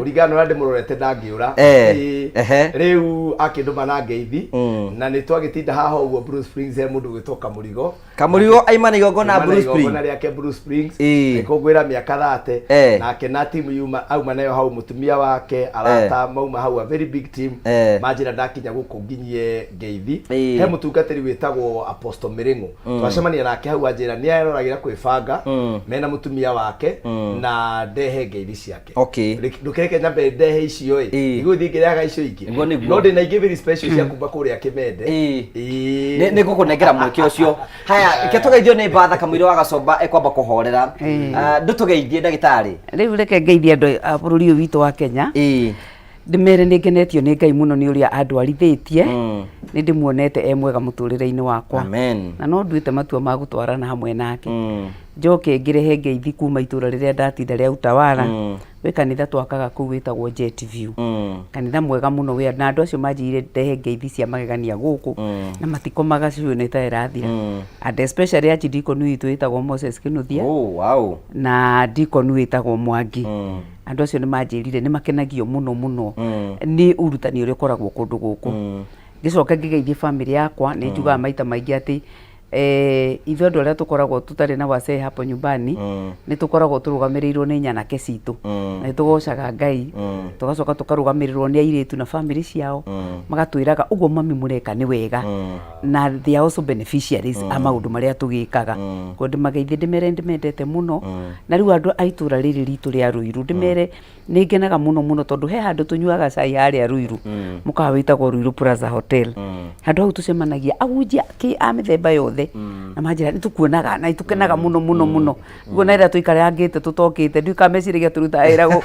kurigana na ndimurorete ndangiura riu akinduma na ngeithi na ni twagitinda haha uguo Bruce Springs he mundu gwitoka Kamurigo aimana igogo na Bruce Springs na riake Bruce Springs ikogwira miaka 30 nake na timu yuma auma nayo hau mutumia wake arata mauma hau a very big team majira ndakinya guku nginyie ngeithi he mutungatiri witagwo Apostle Miringo twacemania nake hau ajira ni aroragira kwibanga mena mutumia wake na ndehe ngeithi ciake ndukireke nyambe ndehe icio igu thingiraga icio ingi no ndi na ingi very special cia kumba kuria Kimende ni gukunengera mweke ucio haya ketugeithio ni Batha Kamwire wa Gacomba ekwamba kuhorera ndutugeithie ndagitari riu reke ngeithie andu a bururi witu wa Kenya ndimere ningenetio ni Ngai muno ni uria andwarithitie ni ndimuonete mwega muturire-ini wakwa amen na no nduite matua ma gutwarana hamwe nake njoke ngirehe ngeithi kuma itura riria ndatinda ria Utawala we kanitha twakaga kuu witagwo Jet View kanitha mwega muno we na andu acio manjire ndehe ngeithi cia magegania guku na matikomaga cio ni ta irathira and especially Deacon witu witagwo Moses Kinuthia na Deacon witagwo Mwangi andu acio ni manjirire ni makenagio muno ni urutani uri koragwo kundu guku gicoka ngigeithie family yakwa ni njugaga maita maingi ati ithuĩ andũ arĩa tũkoragwo tutarĩ na wasee hapo nyumbani nĩ tũkoragwo tũrũgamĩrĩirwo nĩ nyanake citũ na nĩ tũgocaga Ngai tũgacoka tũkarũgamĩrĩrwo nĩ airĩtu na family ciao magatwĩraga ũguo mami mũreka nĩ wega na they are also beneficiaries a maũndũ marĩa tũgĩkaga ko ndĩmageithie ndĩmere ndĩmendete mũno na rĩu andũ a itũra rĩrĩ ritũ rĩa Ruiru ndĩmere nĩ ngenaga mũno tondũ he handũ tũnyuaga cai harĩa Ruiru mũkawa wĩtagwo Ruiru Plaza Hotel handũ hau tũcemanagia ahunjia a mĩthemba yothe na manjira nitukuonaga na itukenaga muno guo na ira tuikarangite tutokite ndu kameciragia turuta wira go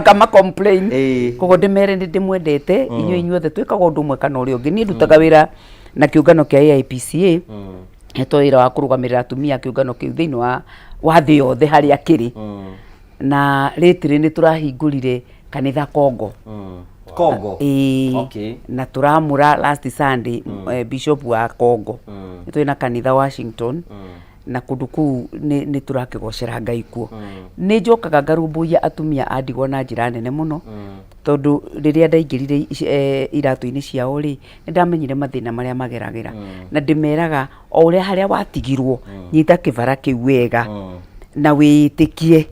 kama complain kogo ndimere ndimwendete inyuothe twikaga undu umwe kana uri ungi ni ndutaga wira na kiungano kia AIPCA heto wira wa kurugamirira atumia kiungano kiu thiini wa thi yothe hari akiri na ritiri ni turahingurire kanitha Kongo na turamura last Sunday bishop wa Kongo twina kanitha Washington na kundu kuu ni turakigocera Ngai kuo ni njokaga ngarumbuia atumia andigwo na njira nene muno tondu riria ndaingirire iratu-ini ciao ri ndamenyire mathina maria mageragira na ndimeraga o uria haria watigirwo nyita kivara kiu wega na witikie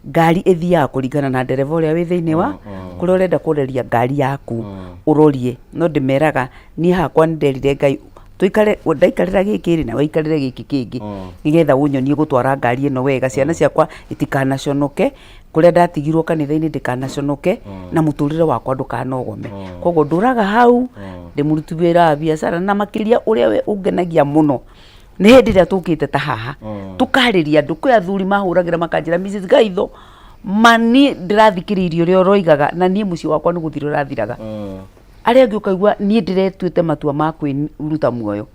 ngari ithiaga kuringana na ndereva uria wi thiini wa kuria urenda kureria ngari yaku urorie no ndimeraga ni hakwa nderire Ngai tuikare ndaikarira gikiri na waikarire giki kingi nigetha unyonie gutwara ngari ino wega ciana ciakwa itikanaconoke kuria ndatigirwo kanitha-ini ndikanaconoke na muturire wakwa ndukanogome koguo nduraga hau ndimuruti wira biacara na makiria uria we ungenagia muno ni hindi ria tukite ta haha tukariria andu kwi athuri mahuragira makanjira Mrs. Gaitho mani ndirathikiririo rio roigaga na nie muci wakwa nuguthiro rathiraga aria ngi ukaigua nie ndiretuite matua ma kwiruta muoyo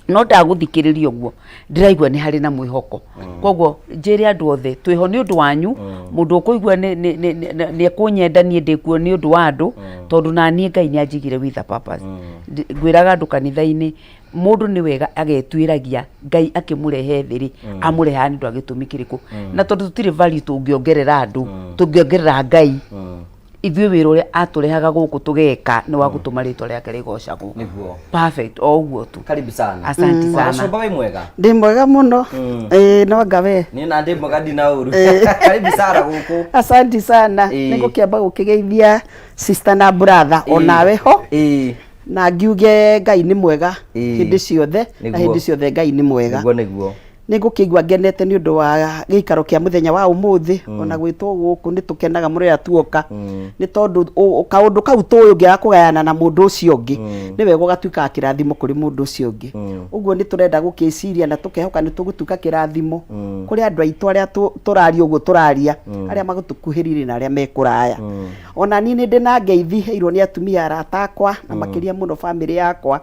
no ndaguthikiririo guo ndiraigua ni hari na mwihoko koguo njiri andu othe twiho ni undu wanyu mundu ukuigua ni ekunyenda nie ndikuo ni undu wa andu tondu na nie Ngai ni anjigire with a purpose ngwiraga andu kanitha-ini mundu ni wega agetwiragia Ngai akimurehe thiri amureha ni ndu agitumi kiriku na tondu tutire value tungiongerera andu tungiongerera Ngai ithuĩ wĩra ũrĩa atũrehaga gũkũ tũgeka nĩ wa gũtũma rĩtwa rĩake rĩgocagwo nĩguo perfect o ũguo tu karibu sana asante sana Gacomba wĩ mwega ndĩ mwega mũno no ngawe ni na ndĩ mwega ndina ũru karibu sana gũkũ asante sana nĩngũkĩamba gũkĩgeithia sister na brother onawe ho na ngiuge Ngai nĩ mwega hĩndĩ ciothe na hĩndĩ ciothe Ngai nĩ mwega nĩguo ningukigwa ngenete ni undu wa gikaro kia muthenya wa umuthi ona gwitwo guku ni tukenaga muria tuoka ni tondu kaundu kau tuyu ngia kugayana na mundu ucio ungi ni wego gatuika kirathimo kuri mundu ucio ungi uguo ni turenda gukiciria na tukehoka ni tugutuka kirathimo kuri andu aitu aria turaria uguo turaria aria magutukuhirire na aria mekuraya ona ni ndina ngeithi heirwo ni atumia aratakwa na makiria muno family yakwa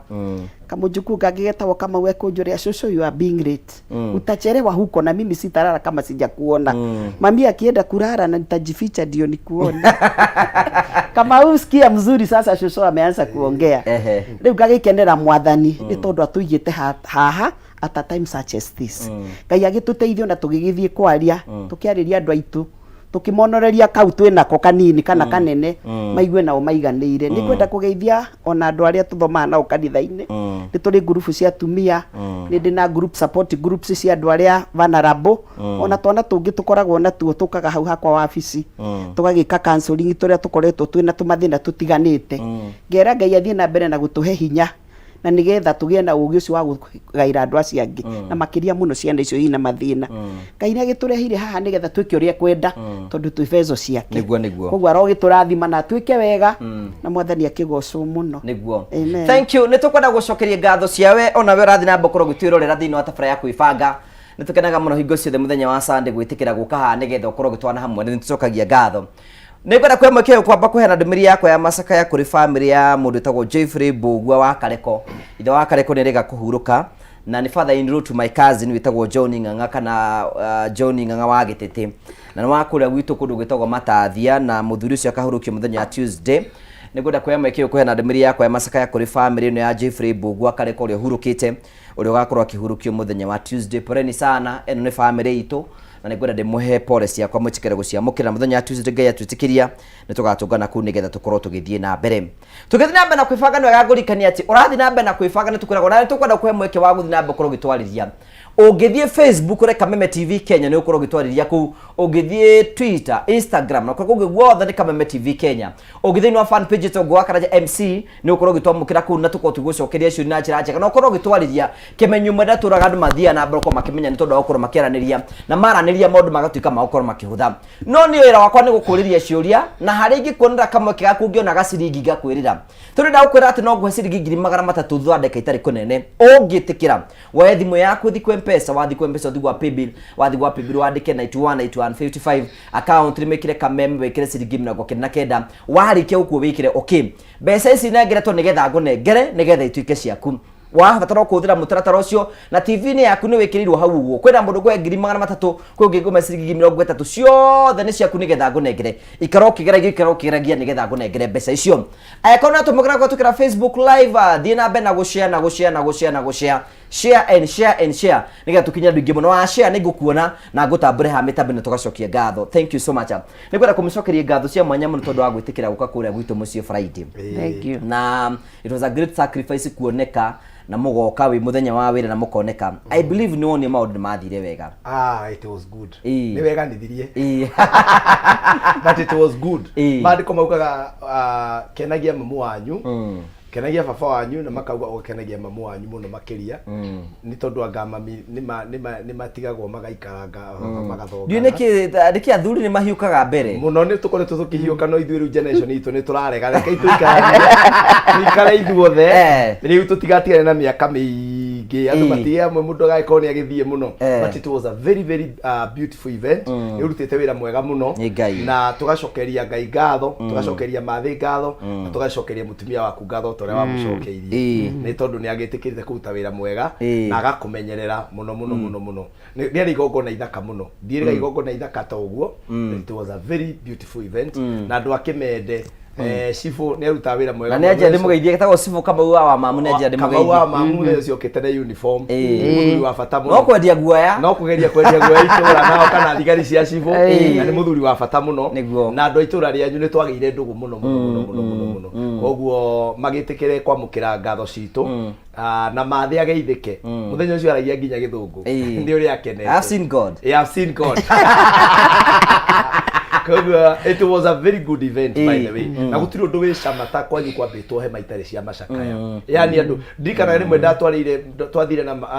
kamujuku gagetagwo kama we kunjuria shosho you are being late utachelewa huko na mimi sitalala kama sija kuona mami akienda kulala na nitajificha ndio nikuone kama usikia mzuri sasa shosho ameanza kuongea leo gagikenera mwathani ni tondu atuigite haha at a time such as this Ngai agituteithio na tugigithie kwaria tukiariria andu aitu tukimonoreria kau twinako kanini kana kanene maigue nao maiganĩire nĩ kwenda kũgeithia ona andũ arĩa tũthomaga nao kanitha-inĩ nĩ tũrĩ group cia atumia nĩ ndĩ na group support groups cia andũ arĩa vulnerable ona twana tũngĩ tũkoragwo natuo tũkaga hau hakwa wabici tũgagĩka counseling tũrĩa tũkoretwo twĩna tũmathĩna tũtiganĩte ngera Ngai athiĩ na mbere na gũtũhe hinya na nigetha tugĩe na ũgĩ ũcio wa gũgaĩra andũ acio angĩ na makĩria mũno ciana icio ina mathĩna Ngai nĩ agĩtũrehire haha nigetha twĩke ũrĩa kwenda tondũ twĩ bezo ciake koguo arogĩtũrathima na twĩke wega na Mwathani akĩgocwo mũno niguo thank you nĩ tũkwenda gũcokeria ngatho ciawe ona we ũrathiĩ na mbere kũrwo gwĩtwĩrorera thĩinĩ wa tabara ya kwĩbanga nĩ tũkenaga mũno hingo ciothe mũthenya wa Sunday gwĩtĩkĩra gũka haha nigetha ũkorwo gĩtwana hamwe nĩ tũcokagia ngatho nĩ kwenda kwĩ mweke kwamba kũheana ndũmĩrĩri yakwa ya macakaya kũrĩ family ya mũndũ wĩtagwo Jeffrey Mbũgua wa Kareko ithe wa Kareko nĩ rega kũhurũka na nĩ father in law to my cousin wĩtagwo John Ng'ang'a kana John Ng'ang'a wa Gĩtĩtĩ na nĩ wa kũrĩa gwitũ kũndũ gwĩtagwo Matathia na mũthuri ũcio akahurũkio mũthenya wa Tuesday nĩ kwenda kwĩ mweke kũheana ndũmĩrĩri yakwa ya macakaya kũrĩ family ĩno ya Jeffrey Mbũgua Kareko ũrĩa ũhurũkĩte ũrĩa ũgakorwo akĩhurũkio mũthenya wa Tuesday poreni sana eno nĩ family itũ na nĩ kwenda ndĩmũhe pole ciakwa mwĩtĩkĩre gũciamũkĩra mũthenya wa Tuesday Ngai atwĩtĩkĩria nĩ tũgatũngana kũu nĩgetha tũkorwo tũgĩthiĩ na mbere tũgĩthiĩ na mbere na kwĩbanga nĩ wega ngũrikania atĩ ũrathiĩ na mbere na kwĩbanga nĩ tũkwĩragwo na nĩ tũkwenda kũhe mweke wa gũthiĩ na mbere ũkorwo ũgĩtwarĩria ũngĩthiĩ Facebook reka Meme TV Kenya nĩ ũkorwo ũgĩtwarĩria kũu ũngĩthiĩ Twitter Instagram na kũrĩa guothe nĩ Meme TV Kenya ũngĩthiĩ no fan page to gwa Karanja MC nĩ ũkorwo ũgĩtwamũkĩra kũu na tũkorwo tũgũcokeria cio na njĩra njega na ũkorwo ũgĩtwarĩria kĩmenyo mwenda tũraga andũ mathia na mbere ũkorwo makĩmenya nĩ tondũ wa gũkorwo makĩaranĩria na maranĩria maũndũ magatuĩka ma gũkorwo makĩhũtha no niĩ wĩra wakwa nĩ gũkũrĩria ciũria na harĩ ingĩkuonera kamweke gaku ũngĩona gaciringi ngakwĩrĩra tondũ ndakwĩra atĩ no ngũhe ciringi 300 thutha itarĩ kũnene ũngĩtĩkĩra woe thimũ yaku thiĩ kwa M-Pesa wathi kwa M-Pesa wathi gwa Paybill wandĩke 918155 account rimekire Kameme wekire ciringi 99 warĩkia gũkuo wĩkire okay mbeca ici nengeretwo nĩgetha ngũnengere nĩgetha ituĩke ciaku wabatara kũhũthĩra mũtaratara ũcio na TV-inĩ yaku nĩ wĩkĩrĩirwo hau ũguo kwĩna mũndũ kwa 300 kwĩ ũngĩ ngũme ciringi 30 ciothe nĩ ciaku nĩgetha ngũnengere ikara ũkĩgeragia nĩgetha ngũnengere mbeca icio angĩkorwo nĩ atũmĩraga gũtũkĩra Facebook live thiĩ na mbere na gũshare share nĩgetha tũkinya andũ aingĩ mũno wa share nĩ ngũkuona na ngũtambũre ha mĩtambo-inĩ tũgacokia ngatho thank you so much nĩ kwenda kũmũcokeria ngatho cia mwanya mũno tondũ wa gwĩtĩkĩra gũka kũrĩa gwitũ mũciĩ Friday thank you na it was a great sacrifice kuoneka na mũgoka wĩ mũthenya wa wĩra na mũkoneka I believe nĩ wonio maũndũ nĩ mathire wega it was good nĩ wega nithirie but it was good maandĩko maugaga kenagia mamu wanyu kenagia baba wanyu na makauga ũkenagia mamu wanyu mũno makĩria nĩ tondũ anga mami nĩ matigagwo magaikaranga magathonga nĩkĩ athuri nĩ mahiũkaga mbere mũno nĩ tũkoretwo tũkĩhiũka no ithuĩ rĩu generation itũ nĩ tũrarega reke ikare ithuothe rĩu tũtigatigane na mĩaka mĩingĩ andũ matige amwe mũndũ agagĩkorwo nĩ agĩthiĩ mũno but it was a very very beautiful event nĩ ũrutĩte wĩra mwega mũno na tũgacokeria Ngai ngatho tũgacokeria mathĩ ngatho na tũgacokeria mũtumia waku ngatho tũrĩa wamũcokeirie nĩ tondũ nĩ agĩtĩkĩrĩte kũruta wĩra mwega na agakũmenyerera mũno nĩ arĩ igongona ithaka mũno ndiĩrĩga igongona ithaka ta ũguo it was a very beautiful event na andũ akĩmende Sifu nĩ aruta wĩra mwega na nĩ anjia ndĩmũgeithie gĩtagwo Sifu Kamau wa mamu nĩ anjia ndĩmũgeithie Kamau wa mamu nĩ ciokĩte na uniform mũthuri wa bata mũno no kwendia guoya guoya itũra nao kana thigari cia Sifu na nĩ mũthuri wa bata mũno na andũ itũra rĩanyu nĩ twagĩire ndũgũ mũno koguo magĩtĩkĩre kwamũkĩra ngatho citũ na mathĩ ageithĩke mũthenya ũcio aragia nginya gĩthũngũ nĩ ũrĩa akenete I have seen God it was a very good event by the way na gũtirĩ ũndũ wĩ cama ta kwanyu kwambĩtwo hema itarĩ cia macakaya yani andũ ndirikana rĩmwe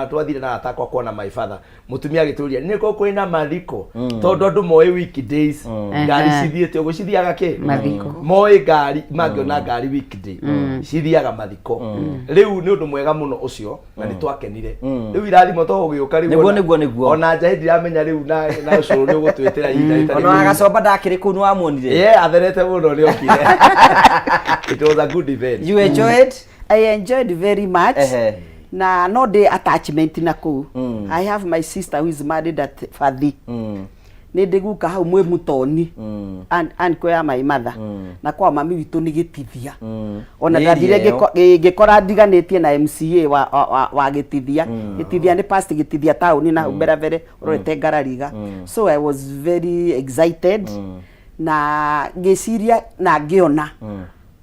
twathire na atakwa kuona my father mũtumia agĩtũria nĩ kũrĩ na mathiko tondũ andũ moĩ weekdays ngari cithiĩte ũguo cithiaga kĩ mathiko moĩ ngari mangĩona ngari weekday cithiaga mathiko rĩu nĩ ũndũ mwega mũno ũcio na nĩ twakenire rĩu irathimo to ũgĩũka rĩu nĩguo ona nja ndiramenya rĩu na ũcũrũ nĩ ũgũtwĩtĩra ihinda ona agacoba ndakĩrĩ kũu nĩ wamuonire atherete mũno nĩ okire it was a good event you enjoyed I enjoyed very much na no day attachment na kũu I have my sister who is married at Fathi ni ndiguka hau mwe mutoni anko ya maimatha na kwa mami witu ni gitithia ona ndathire ngikora ndiganitie na MCA wa gitithia gitithia ni past gitithia town na Mberavere urete Ngarariga so I was very excited na ngiciria na ngiona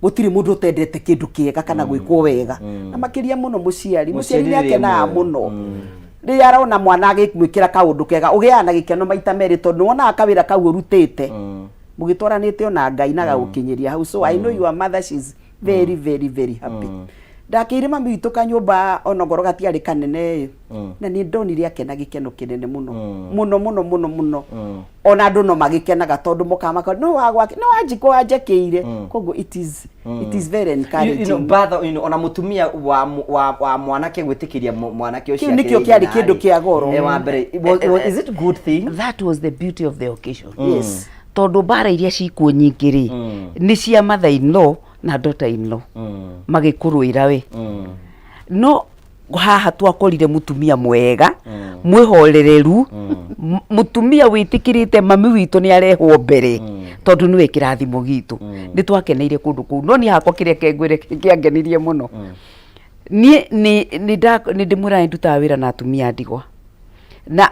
gutiri mundu utendete kindu kiega kana gwikwo wega na makiria muno muciari ni akenaga muno ri arona mwana agikmwikira kaundu kega ugiana gikeno maita meri tondu wona akawira kau urutite mugitwaranite ona Ngai na gagukinyiria hau so I know your mother she's very very very happy ndakire mami witu kanyumba onogoro gatiari kanene na ni ndonire akena gikeno kinene muno muno muno muno muno ona andu no magikenaga tondu mukamaka no wagwake no anjiko anjekeire kogo it is very encouraging ona mutumia wa mwanake gwitikiria mwanake ucio nikio kiari kindu kia goro wa mbere is it good thing? That was the beauty of the occasion. Yes, tondu bara iria cikuo nyingiri ni cia mother-in-law na daughter-in-law magikurwira we no haha twakorire mutumia mwega mwihorereru mutumia witikirite mami witu ni arehwo mbere tondu niwe kirathimo gitu ni twakeneire kundu kuu no ni hakwa kiria kengwire kiangenirie muno ni ndimura nduta wira na atumia ndigwa na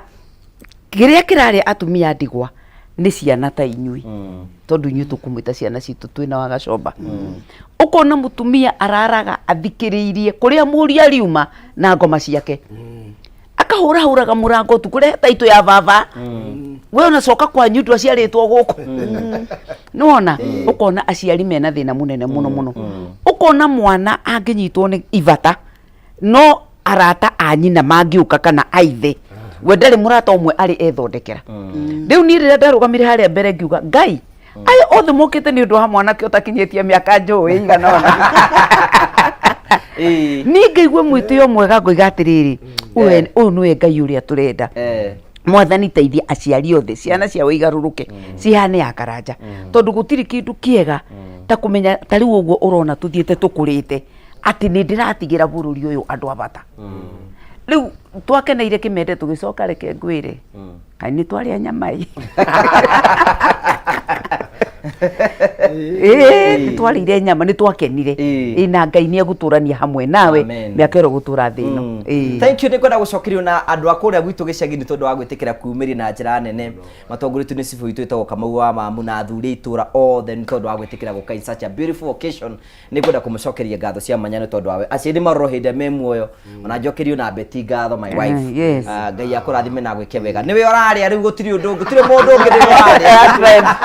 kiria kirari atumia ndigwa ni ciana ta inyui tondu inyui tukumwita ciana citu twina wa Gacomba ukona mutumia araraga athikiriirie kuria muria riuma na ngoma ciake akahura murango tukure taito ya baba we unacoka kwa nyutu aciaritwo guku nuona ukona aciari mena thina munene muno ukona mwana anginyitwo ni ivata no arata anyina mangiuka kana aithe we ndari murata umwe ari ethondekera riu ni rira ndarugamire haria mbere ngiuga Ngai ayo othe mokite ni undu ha mwanake utakinyetie miaka njui igana ona ni ngaigwe mwitio mwega ngoiga atiriri uyu niwe Ngai uria turenda mwathani teithia aciari othe ciana cia wigaruruke cihane ya Karanja tondu gutiri kindu kiega ta kumenya tari uguo urona tuthiete tukurite ati ni ndiratigira bururi uyu andu abata riu twakeneire kimende tugicoka reke ngwire kai ni twari nyamai twarire nyama ni twakenire ina Ngai ni aguturania hamwe nawe miakero gutura thino thank you ni kwenda gucokerio na andu akuria gwitu gicagi-ini tondu wa gwitikira kuumiria na njira nene matongoritu ni cibu itu itagwo Kamau wa mamu na athuri itura othe ni tondu wa gwitikira guka in such a beautiful occasion ni kwenda kumucokeria ngatho cia manyano tondu wawe aciari marorohinde me muoyo ona njokerio na Betty ngatho my wife Ngai akurathime na gwike wega niwe oraria riu gutiri undu gutiri mundu ungi ni oraria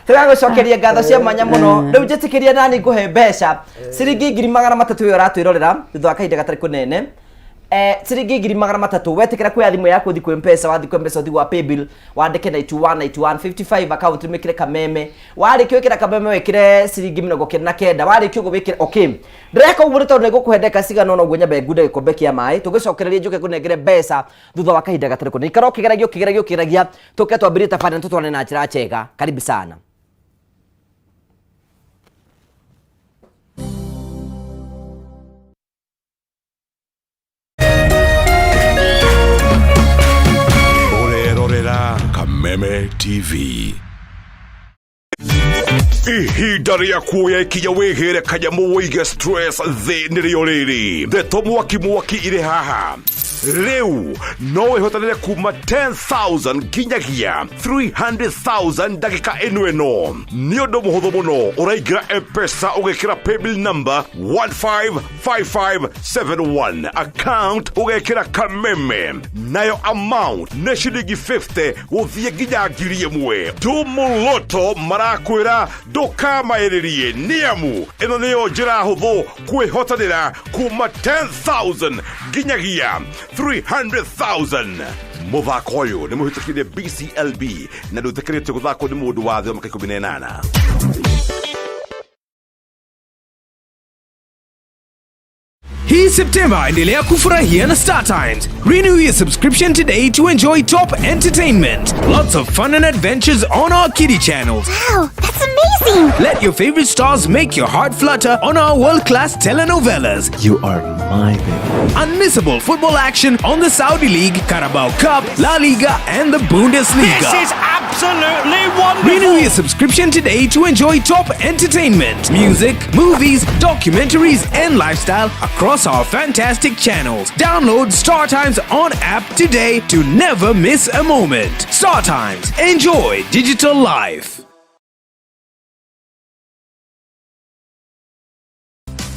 turagucokeria ngatho cia manya muno riu njitikiria nani nguhe mbeca ciringi 300 yo ratwirorera thutha wa kahinda gatari kunene ciringi 300 wetikira kuya thimu yaku thi ku M-Pesa wathi ku M-Pesa thi wa paybill wandike 919155 account mikire kameme warikio kira kameme wekire ciringi 99 warikio gubikira okay ndireka uburito nego kuhendeka cigana no gwenyambe ngude gikombe kia mai tugicokereria njuke kunengere mbeca thutha wa kahinda gatari kunene ikaro kigeragia tuke twambirite tafadhali tutwane na njira chega karibu sana. Kameme TV ihinda ria kuoya ikinya wigire kanyamu wige stress thi nirio riri ndeto mwaki ire haha riu no ihotanire kuma 10,000 nginyagia 300,000 ndagika eno ni undu muhuthu muno uraigira M-Pesa ugekira paybill number 155571 account ugekira kameme nayo amount ne shilingi 50 guthie nginya 1,000 tumuloto marakwira ndukamairirie niamu ino niyo njira huthu kwihotanira kuma 10,000 nginyagia 300,000 muthako uyu ni muhitukire BCLB na nduthikirite guthako ni mundu wa thio maka 18. Hii September endelea kufurahia na Star Times. Renew your subscription today to enjoy top entertainment. Lots of fun and adventures on our kiddie channels. Wow, that's That's amazing! Let your favorite stars make your heart flutter on our world-class telenovelas. You are my baby. Unmissable football action on the Saudi League, Carabao Cup, La Liga, and the Bundesliga. This is absolutely wonderful! Renew your subscription today to enjoy top entertainment, music, movies, documentaries, and lifestyle across our fantastic channels. Download StarTimes on app today to never miss a moment. StarTimes. Enjoy digital life.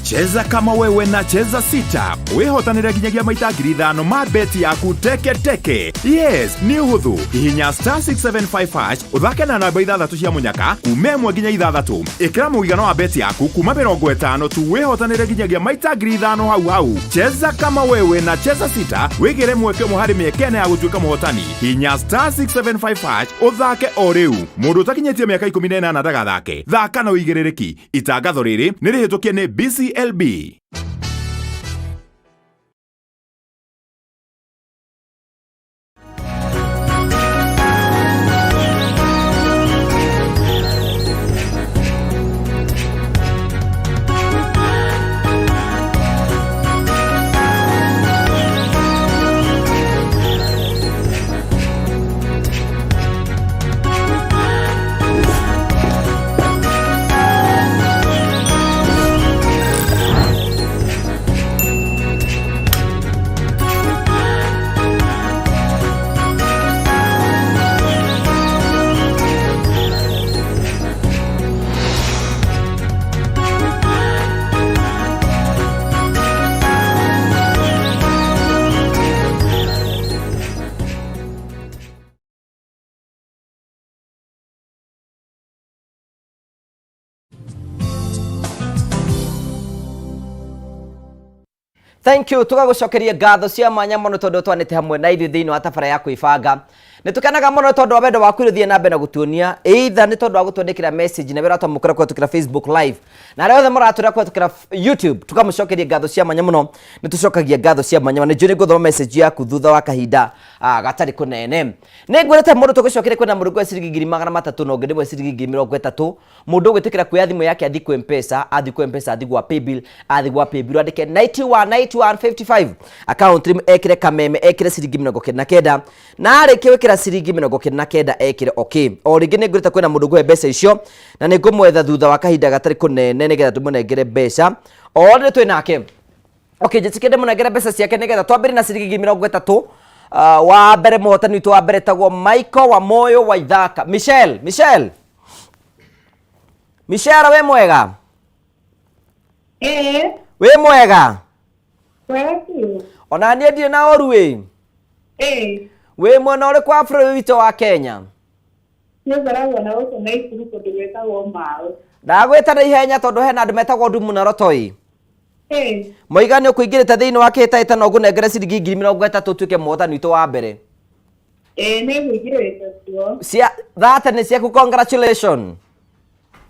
Cheza kama wewe na cheza sita. Wehotanire kinyagia maita ngiri 5 ma beti yaku teke teke. Yes, ni huthu. Hihinya *675# uthake na namba 6 cia munyaka kume 1 nginya 6. Ikira muigana wa beti yaku kuma 50 tu wehotanire kinyagia maita ngiri 5 hau. Cheza kama wewe na cheza sita. Wigire mweke muhari miekene ya gutuika muhotani. Hihinya *675# uthake o riu. Mundu takinyetie miaka 18 ndagathake. Thaka na uigiririki. Itangatho riri nirihitukie ni BCLB. Thank you. Tugagucokeria ngatho cia mwanya muno tondu twanite hamwe na ithuĩ thĩinĩ wa tabara ya kwĩbanga. Nĩtukanaga muno tondu wa wendo waku ũthie na mbere na gutuonia either nĩ tondu wa gũtwandĩkĩra message na wĩra twamũkĩra kũhetũkĩra Facebook live na arĩa othe mũratwĩra kũhetũkĩra YouTube tukamũcokeria ngatho cia mwanya muno. Nĩtũcokagia ngatho cia mwanya muno. Nĩnjũĩ nĩngũthoma message yaku thutha wa kahinda gatarĩ kũnene. Nĩngwĩrĩte mũndũ tũgũcokeria kwĩna mũndũ kwa ciringi 300 na ũngĩ ndĩmwe ciringi 30. Mũndũ ũgwĩtĩkĩra kuoya thimũ yake athi kwa M-Pesa, athi kwa M-Pesa, athi kwa Paybill, athi kwa Paybill andĩke 919155 account ekĩre kameme ekĩre ciringi 99 na arĩkia gwĩkĩra ciringi 99 ekĩre okay. O rĩngĩ nĩngwĩrĩte kwĩna mũndũ ngũhe mbeca icio na nĩngũmwetha thutha wa kahinda gatarĩ kũnene nĩgetha tũmũnengere mbeca o nĩ twĩ nake. Okay, njĩtĩkĩre mũnengere mbeca ciake nĩgetha twambĩrĩrie na ciringi 30. Wa mbere mũhotani witũ wa mbere tagwo Michael wa Moyo wa Ithaka. Michelle we mwega? We mwega? Ona niĩ ndirĩ na oru we? We mwena ũrĩkũ wa bũrũri witũ wa Kenya? Ndagwĩta na ihenya tondũ hena andũ metagwo Ndumu na Rotoi. Moiga nĩ ũkũingĩrĩte thĩinĩ wa kĩhĩtahĩtano ũngũnengere ciringi 30 tuĩke mũhotani witũ wa mbere. That nĩ ciaku, congratulations.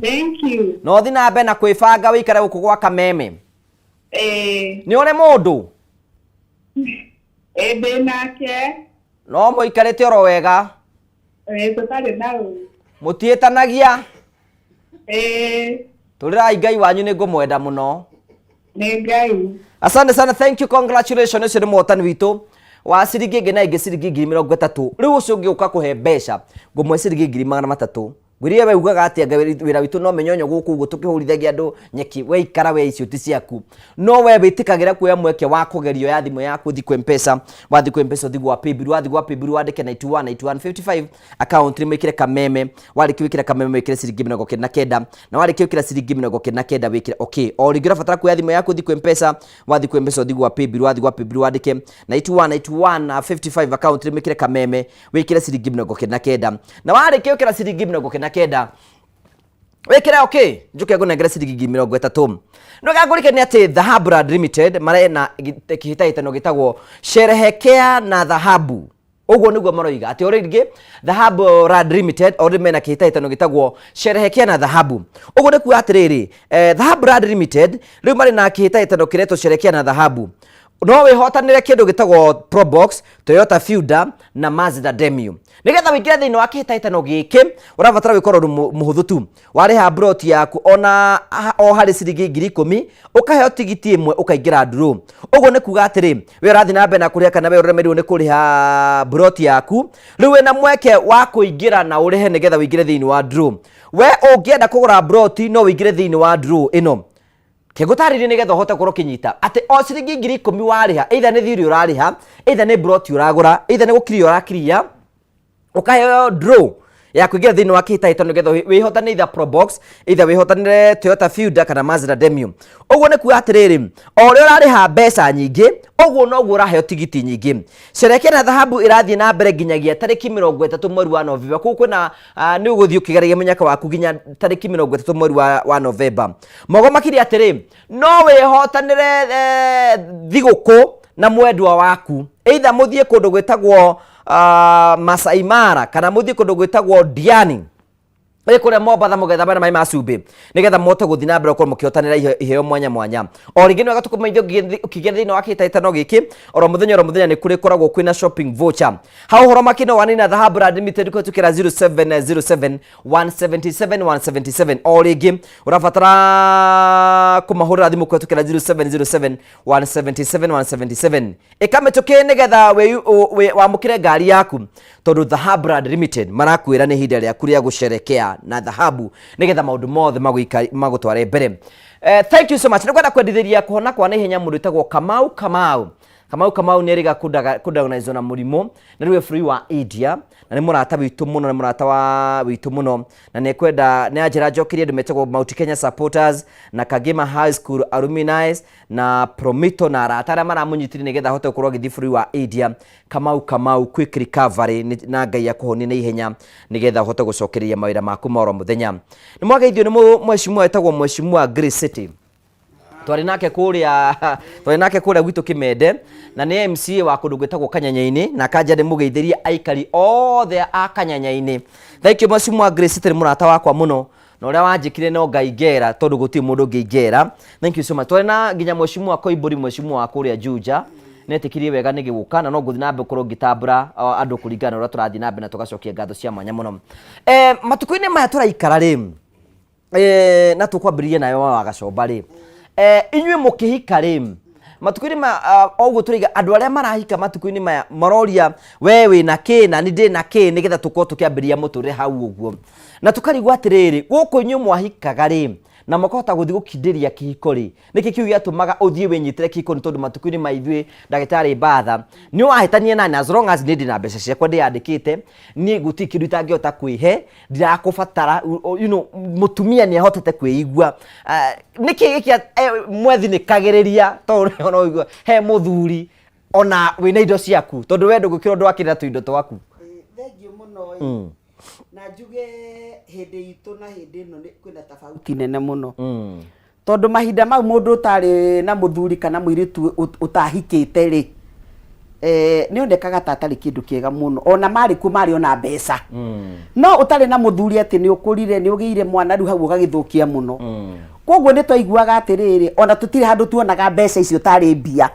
Thank you. No thi na mbere na kwĩbanga wĩikare gũkũ gwa kameme. Nĩ ũrĩ mũndũ? Ndĩnake. No mũikarĩte oro wega? Tũtarĩ na ũru. Mũtiĩtanagia? Tũrĩrai Ngai wanyu nĩ ngũmwenda mũno. Nĩ Ngai. Asante sana, thank you, congratulations. Ũcio nĩ mũhotani witũ wa ciringi ĩngĩ na ĩngĩ ciringi 30. Rĩu ũcio ũngĩ ũka kũhe mbeca ngũmwe ciringi 300. Ngwĩrĩe we ugaga atĩa wĩra witũ no menyonyo gũkũ ũguo tũkĩhũrithagia andũ nyeki we ikara we icio ti ciaku. No we wĩtĩkagĩra kuoya mweke wa kũgerio ya thimũ yaku thi kwa M-Pesa, wathi kwa M-Pesa thigwa Paybill, wathi kwa Paybill wandĩke 919155 account nĩ mwĩkĩre kameme, warĩkia wĩkĩre kameme wĩkĩre ciringi 99 na warĩkia wĩkĩra ciringi 99 wĩkĩre okay. O rĩngĩ ũrabatara kuoya thimũ yaku thi kwa M-Pesa, wathi kwa M-Pesa thigwa Paybill, wathi kwa Paybill wandĩke 919155 account nĩ mwĩkĩre kameme wĩkĩre ciringi 99 na warĩkia wĩkĩra ciringi 99 wekere okay njuke ngũnengere ciringi 30. Ndũgakũrikania atĩ Dhahabu Brand Limited marena kĩhĩtahĩtano gĩtagwo Sherehekea na Dhahabu. Ũguo nĩguo maroiga atĩ orĩngĩ Dhahabu Brand Limited orĩ mena kĩhĩtahĩtano gĩtagwo Sherehekea na Dhahabu. Ũguo nĩ kuuga atĩrĩrĩ Dhahabu Brand Limited rĩu marĩ na kĩhĩtahĩtano kĩretwo Sherehekea na Dhahabu. no wihotanire kindu gitagwo Probox, Toyota Fielder na Mazda Demio. Nigetha wingire thiini wa kihitaitano giki urabatara wikorwo muhuthu tu. Wariha broti yaku ona o hari ciringi 10,000 ukaheo tigiti imwe ukaingira draw. Uguo ni kuga atiri we urathi na mbere na kuria kana we uremerirwo ni kuriha broti yaku riu wina mweke wa kuingira na urihe nigetha wingire thiini wa draw. We ungienda kugura broti no wingire thiini wa draw ino. Kegutaririe nigetha hote korwo kinyita ati o ciringi 10,000 wariha either ni thiri urariha either ni broti uragura either ni gukiria urakiria ukaheo draw ya kuingira thiini wa kihitaitano nigetha wihotane either Probox either wihotane Toyota Fielder kana Mazda Demio. Uguo ni kuga atiriri o ri urariha mbeca nyingi uguo noguo uraheo tigiti nyingi. Sherekea na dhahabu irathie na mbere nginyagia tariki 30 mweri wa Novemba. Kuko kwina ni uguthii ukigeragia munyaka waku nginya tariki 30 mweri wa Novemba. Mogo makiri atiri no wihotanire thiguku na mwendwa waku either muthie kundu gwitagwo Masai Mara kana muthie kundu gwitagwo Diani kure Mombasa mugetha bana mai macumbi nigetha mote guthi na mbere ko mukiotanira iheo mwanya mwanya. O ringi no gatukumeithio ukigera thiini wa kihitaitano giki oro muthenya ni kuri koragwo kwina shopping voucher. Ha uhoro makino wanina dhahabu brand limited ko tukira 0707 177 177. O ringi urafatara kumahurira thimu ko tukira 0707 177 177. Ikametuke nigetha we wamukire ngari yaku tondu dhahabu brand limited marakwira ni hinda ria kuria gusherekea na dhahabu nigetha maundu mothe magutware mbere. Thank you so much. Nikwenda kwendithiria kuhona kwa naihenya mundu itagwo Kamau ni riga kudagonaizo na murimo na riwe free wa India na ni murata witu muno na murata wa witu muno na ni kwenda ni ajira njokirie ndumetagwo Mount Kenya supporters na Kagema High School alumni na Promito na aratara maramunyitiri nigetha hote gukorwo githi free wa India. Kamau quick recovery na ngai yakuhonia na ihenya nigetha hote gucokeria mawira maku moro muthenya. Ni mwageithio ni mweshimwa etagwo mweshimwa Grace City. Twari nake kuria gwitu Kimende na ni MCA wa kundu gwetagwo Kanyanya-ini na kanja ndi mugeithiria aikari othe a Kanyanya-ini. Thank you mweshimwa Grace City murata wakwa muno na uria wanjikire no ngaigera tondu guti mundu ngeigera. Thank you so much. Twari na nginya mweshimwa Koiburi mweshimwa wa kuria Juja netikirie wega ni giguka na no guthi na mbe korwo ngitambura andu kuringana uria turathi na mbe na tugacokia ngatho cia mwanya muno. Matukuini maya turaikara ri na tukwambirie nayo wa gacomba ri inywe mukihika ri matukuini ma oguo turiga andu aria marahika matukuini maya maroria wewe na ki na ni ndi na ki nigetha tuko tukiambiria muture hau uguo na tukarigwa atiriri guku inywe mwahikaga ri na makota guthi gukindiria kihiko ri niki kiu giatumaga uthie winyitire kihiko ni tondu matukuini ma ithwe ndagitari Batha ni wahitanie nani as long as ndi na mbeca ciakwa ndiyandikite ni guti kindu itangiota kwihe ndirakubatara mutumia ni ahotete kwigua niki giki mwethi ni kagiriria tondu no igua he muthuri ona wina indo ciaku tondu we ndugukira ndu akira tu indo twaku. Thank you muno na njuge hindi itu na hindi no kwina tofauti nene muno tondu mahinda mau mundu utari na muthuri kana muiritu utahikite ri ni ondekaga tatari kindu kiega muno ona mari ku mari ona mbeca no utari na muthuri ati ni ukurire ni ugiire mwana ru hau ugagithukia muno koguo ni twaiguaga atiriri ona tutire handu tuonaga mbeca icio tari mbia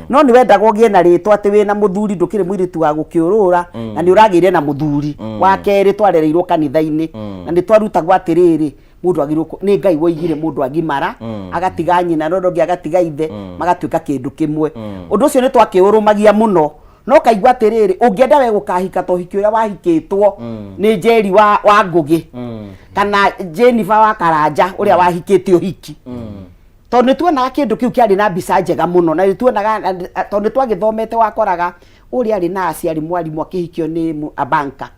no ni wendaga ugie na ritwa ati wina muthuri ndukire muiritu wa gukiurura na ni uragire na muthuri wa keri twarereirwo kanitha-ini na ni twarutagwo atiriri mundu agirwo ni ngai woigire mundu agimara agatiga nyina rondogi agatiga ithe magatuika kindu kimwe undu ucio ni twakiurumagia muno no kaigwa atiriri ungienda we gukahika to hiki uria wahikitwo ni Njeri wa Ngugi kana Jennifer wa Karanja uria wahikitio hiki tondu tuonaga kindu kiu kiari na mbica njega muno na tuonaga tondu twagithomete wakoraga uria ari na aciari mwarimu akihikio ni abanka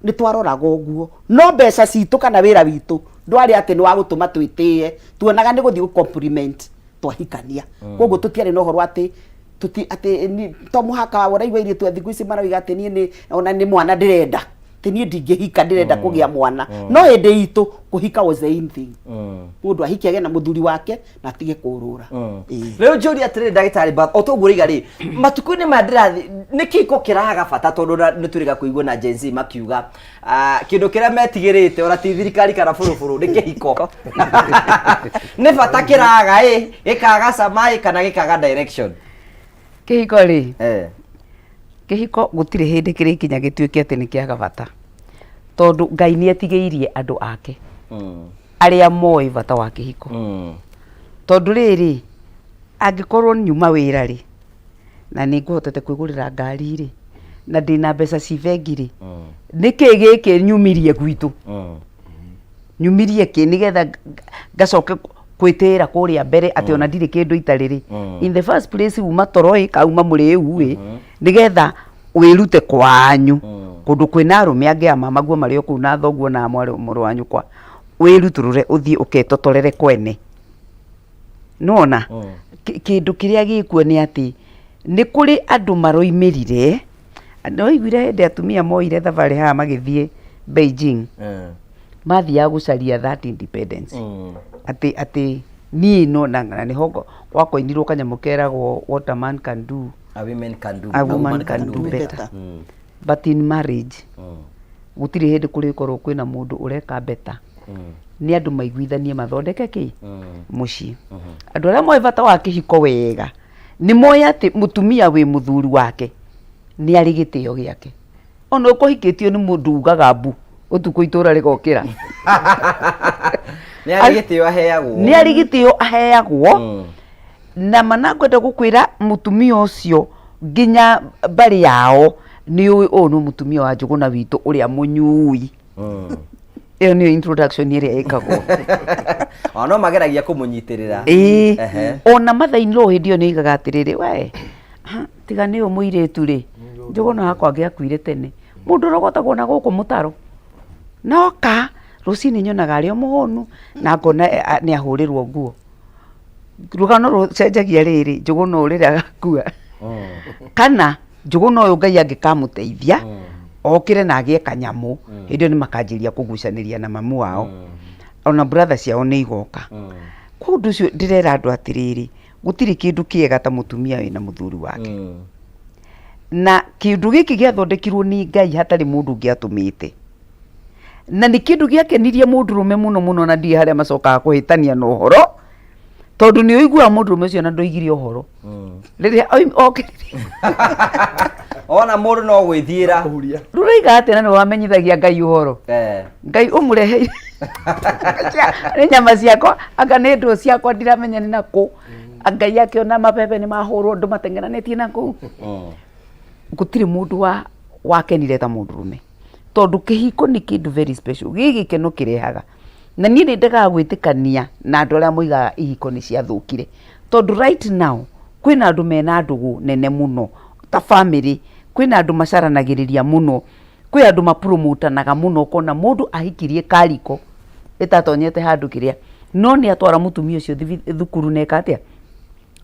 ni twaroraga uguo no mbeca citu kana wira witu ndwari ati ni wa gutuma twitie tuonaga ni guthi compliment twahikania koguo tutiari no horo ati ati to muhaka waraigwa iri tu thiku ici marawiga ati ni ona ni mwana ndirenda ati ni ndingihika ndirenda kugia mwana no hindi itu kuhika was the same thing mundu ahikiage na muthuri wake na atige kurura riu njuri atiri ndagitari Batha otoguriga ri matukuini mandirathi nikiko kiraga bata tondu ni turiga kuigwa na Gen Z makiuga kindu kiria metigirite ora ti thirikari kana buruburu ni kihiko ni bata kiraga gikaga samai kana gikaga direction kihiko ri kihiko gutire hindi kiri kinya gituike ati ni kiaga bata tondu Ngai ni etigeirie andu ake aria moi bata wa kihiko tondu riri angikorwo nyuma wira ri na ni nguhotete kwigurira ngari ri na ndina mbeca cibengi ri niki giki nyumirie gwitu nyumirie ki nigetha ngacoke kwitira kuria mbere ati ona ndire kindu itariri in the first place uma toroi kauma muri uwe nigetha wirute kwanyu kundu kwina arume angi ama maguo mario ku na thoguo na mwaru wanyu kwa wiruturure uthie uketotorere kwene nona kindu kiria gikuo ni ati ni kuri andu maroimirire no igwire hindi atumia moire thabari ha magithie Beijing mathia gucaria that independence ati ni no na ni hongo wako indirwo kanyamu keragwo what a man can do a woman can do a woman can do better but in marriage gutire hindi kuri korwo kwina mundu ureka better ni andu maiguithanie mathondeke ki muci andu aria moe bata wa kihiko wega ni moya ati mutumia wi muthuri wake ni ari gitio giake ona ukuhikitio ni mundu ugaga mbu utuku itura rigokira ni ari gitio aheagwo na manangwenda gukwira mutumia ucio nginya bari yao ni uyu no mutumia wa Njuguna witu uria munyui iyo ni introduction iria ikagwo ono mageragia kumunyitirira ona mathainiro hindio ni igaga atiriri we tiga ni umuiretu ri Njuguna hakwa ngiakuire tene mundu rogotagwo na guku mutaro noka rucini nyonaga ari muhonu na ngona ni ahurirwo nguo rugano rucenjagia riri Njuguna urire agakua kana Njuguna uyu Ngai angikamuteithia okire na agie kanyamu hindio ni makanjiria kugucaniria na mamu wao ona brother ciao ni igoka kundu cio ndirera andu atiriri gutiri kindu kiega ta mutumia wina muthuri wake na kindu giki giathondekirwo ni Ngai hatari mundu ngiatumite na ni kindu giakenirie mundurume muno muno na ndie haria macokaga kuhitania no horo tondu ni uigua mundurume ucio na ndoigire uhoro riria ona mundu no gwithiira ruriga ati na no wamenyithagia Ngai uhoro Ngai umureheire ni nyama ciakwa anga ni ndu ciakwa ndiramenya ni naku Ngai akiona mabebe ni mahurwo ndu matengeranĩtie naku gutiri mundu wakenire ta mundurume tondu kihiko ni kindu very special gigi keno kirehaga na nie ni ndaga gwitikania na andu aria moigaga ihiko ni ciathukire tondu right now kwina andu mena ndugu nene muno ta family kwina andu macaranagiriria muno kwi andu mapromotanaga muno kona mundu ahikirie kariko itatonyete handu kiria no ni atwara mutumia ucio thukuru neka atia